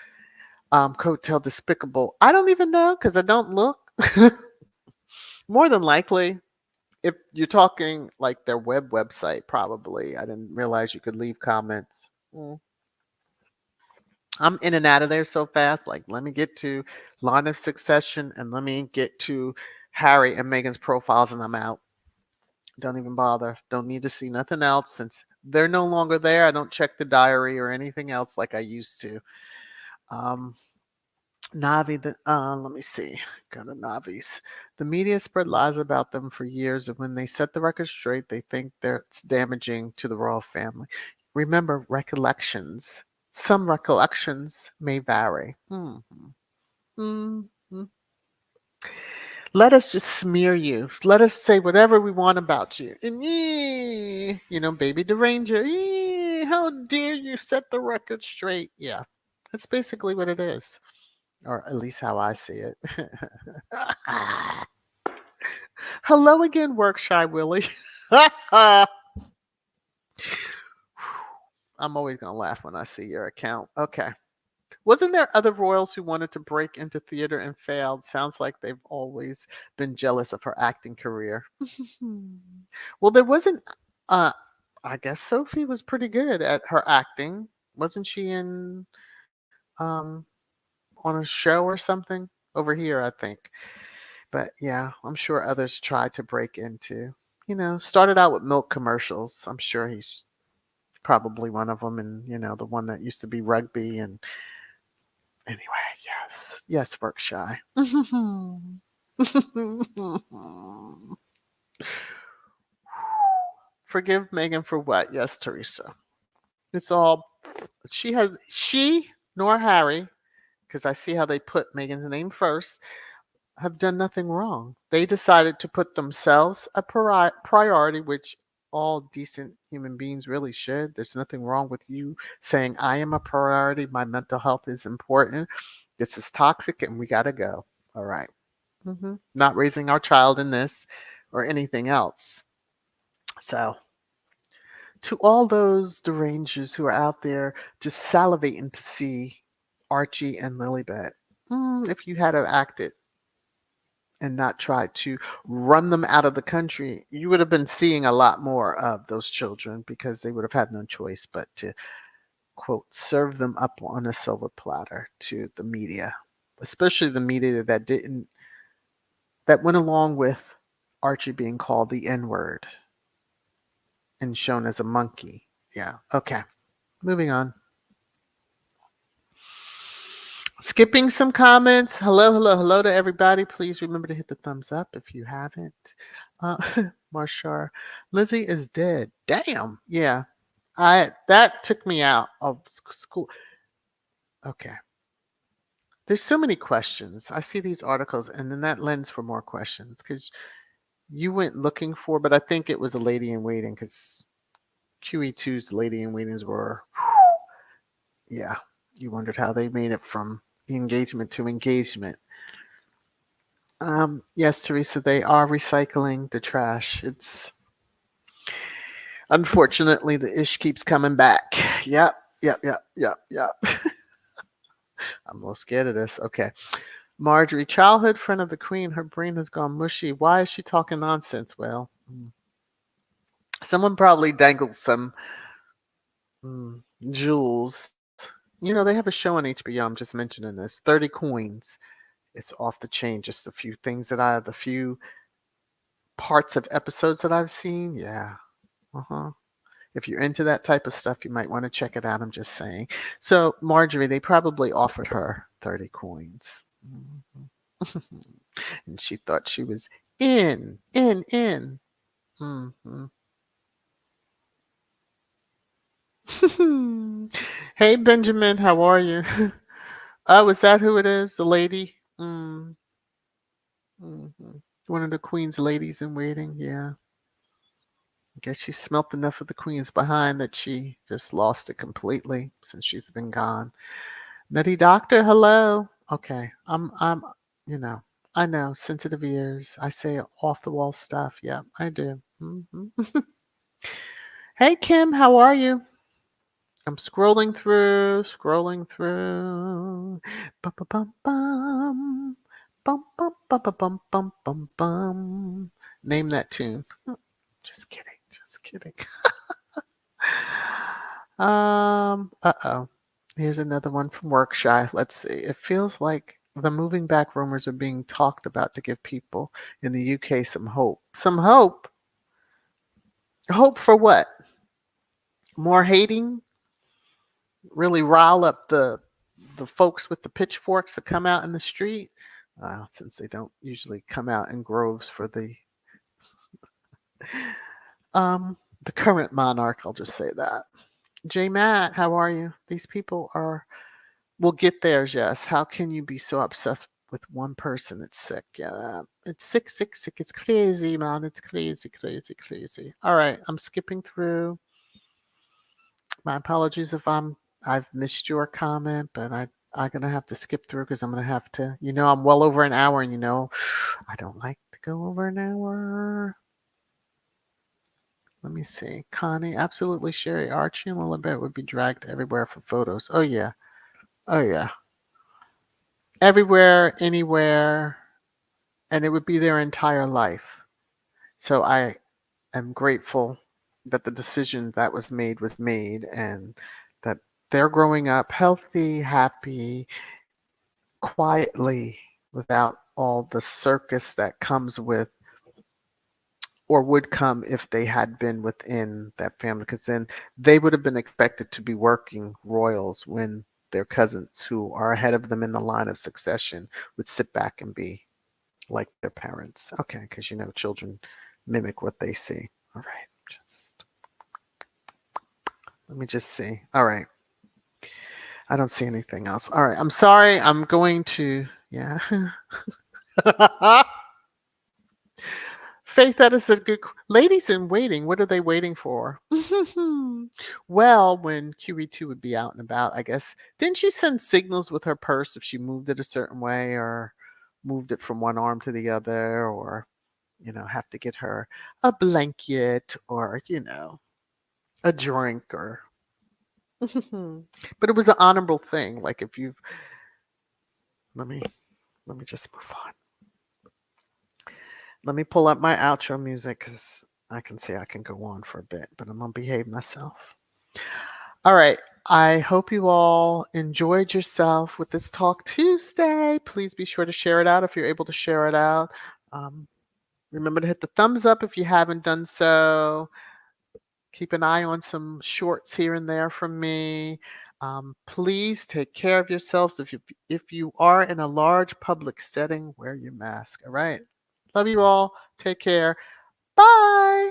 S1: coattail. Despicable. I don't even know because I don't look. More than likely, if you're talking like their website, probably. I didn't realize you could leave comments. Mm. I'm in and out of there so fast. Like, let me get to line of succession and let me get to Harry and Meghan's profiles, and I'm out. Don't even bother. Don't need to see nothing else since they're no longer there. I don't check the diary or anything else like I used to. Um, Navi, let me see. Go to Navi's. The media spread lies about them for years, and when they set the record straight, they think it's damaging to the royal family. Remember, recollections. Some recollections may vary. Mm-hmm. Let us just smear you. Let us say whatever we want about you. And baby deranger. How dare you set the record straight? Yeah, that's basically what it is, or at least how I see it. Hello again, work shy Willie. I'm always gonna laugh when I see your account. Okay. Wasn't there other royals who wanted to break into theater and failed? Sounds like they've always been jealous of her acting career. Well, there wasn't. Uh, I guess Sophie was pretty good at her acting. Wasn't she in um on a show or something over here? I think. But yeah, I'm sure others tried to break into. Started out with milk commercials. I'm sure he's probably one of them, and the one that used to be rugby. And anyway, yes, work shy. Forgive Meghan for what? Yes, Teresa. It's all she nor Harry, because I see how they put Meghan's name first, have done nothing wrong. They decided to put themselves a priority, which all decent human beings really should. There's nothing wrong with you saying, I am a priority. My mental health is important. This is toxic and we got to go. All right. Not raising our child in this or anything else. So, to all those derangers who are out there just salivating to see Archie and Lilibet, if you had acted and not tried to run them out of the country, you would have been seeing a lot more of those children because they would have had no choice but to, quote, serve them up on a silver platter to the media, especially the media that went along with Archie being called the N-word and shown as a monkey. Yeah, okay. Moving on. Skipping some comments. Hello to everybody. Please remember to hit the thumbs up if you haven't. Marshar, Lizzie is dead. Damn. Yeah. That took me out of school. Okay. There's so many questions. I see these articles and then that lends for more questions because you went looking for, but I think it was a lady in waiting because QE2's lady in waitings were, yeah, you wondered how they made it from engagement to engagement. Yes, Teresa, they are recycling the trash. It's unfortunately the ish keeps coming back. Yep. I'm a little scared of this. Okay. Marjorie, childhood friend of the queen, her brain has gone mushy. Why is she talking nonsense? Well, someone probably dangled some jewels. They have a show on HBO. I'm just mentioning this. 30 coins. It's off the chain. Just the few parts of episodes that I've seen. Yeah. If you're into that type of stuff, you might want to check it out. I'm just saying. So, Marjorie, they probably offered her 30 coins. And she thought she was in. Mm-hmm. Hey, Benjamin, how are you? Oh, is that who it is? The lady? Mm-hmm. One of the Queen's ladies in waiting. Yeah. I guess she smelt enough of the Queen's behind that she just lost it completely since she's been gone. Nutty Doctor, hello. Okay. you know, I know, sensitive ears. I say off the wall stuff. Yeah, I do. Hey, Kim, how are you? I'm scrolling through, scrolling through. Bum, bum, bum, bum. Bum, bum, bum, bum, bum, bum, bum, bum. Name that tune. Just kidding, just kidding. Uh-oh. Here's another one from Workshy. Let's see. It feels like the moving back rumors are being talked about to give people in the UK some hope. Some hope? Hope for what? More hating? Really rile up the folks with the pitchforks that come out in the street? Since they don't usually come out in groves for the current monarch, I'll just say that. J Matt, how are you? These people are will get theirs, yes. How can you be so obsessed with one person that's sick? Yeah, it's sick, sick, sick. It's crazy, man. It's crazy, crazy, crazy. All right, I'm skipping through. My apologies if I've missed your comment, but I'm gonna have to skip through because I'm gonna have to. I'm well over an hour, and I don't like to go over an hour. Let me see. Connie, absolutely. Sherry, Archie, and Lilibet would be dragged everywhere for photos. Oh yeah. Oh yeah. Everywhere, anywhere, and it would be their entire life. So I am grateful that the decision that was made, and that they're growing up healthy, happy, quietly, without all the circus that comes with or would come if they had been within that family, because then they would have been expected to be working royals when their cousins who are ahead of them in the line of succession would sit back and be like their parents. Okay, because children mimic what they see. All right, just let me just see. All right, I don't see anything else. All right, I'm sorry. I'm going to, yeah. Faith, that is a good. Ladies in waiting, what are they waiting for? Well, when QE2 would be out and about, I guess. Didn't she send signals with her purse if she moved it a certain way, or moved it from one arm to the other, or have to get her a blanket, or, a drink, or but it was an honorable thing. Like, if you've let me just move on. Let me pull up my outro music because I can see I can go on for a bit, but I'm gonna behave myself. All right. I hope you all enjoyed yourself with this Talk Tuesday. Please be sure to share it out if you're able to share it out. Um, Remember to hit the thumbs up if you haven't done so. Keep an eye on some shorts here and there from me. Please take care of yourselves. If you are in a large public setting, wear your mask. All right. Love you all. Take care. Bye.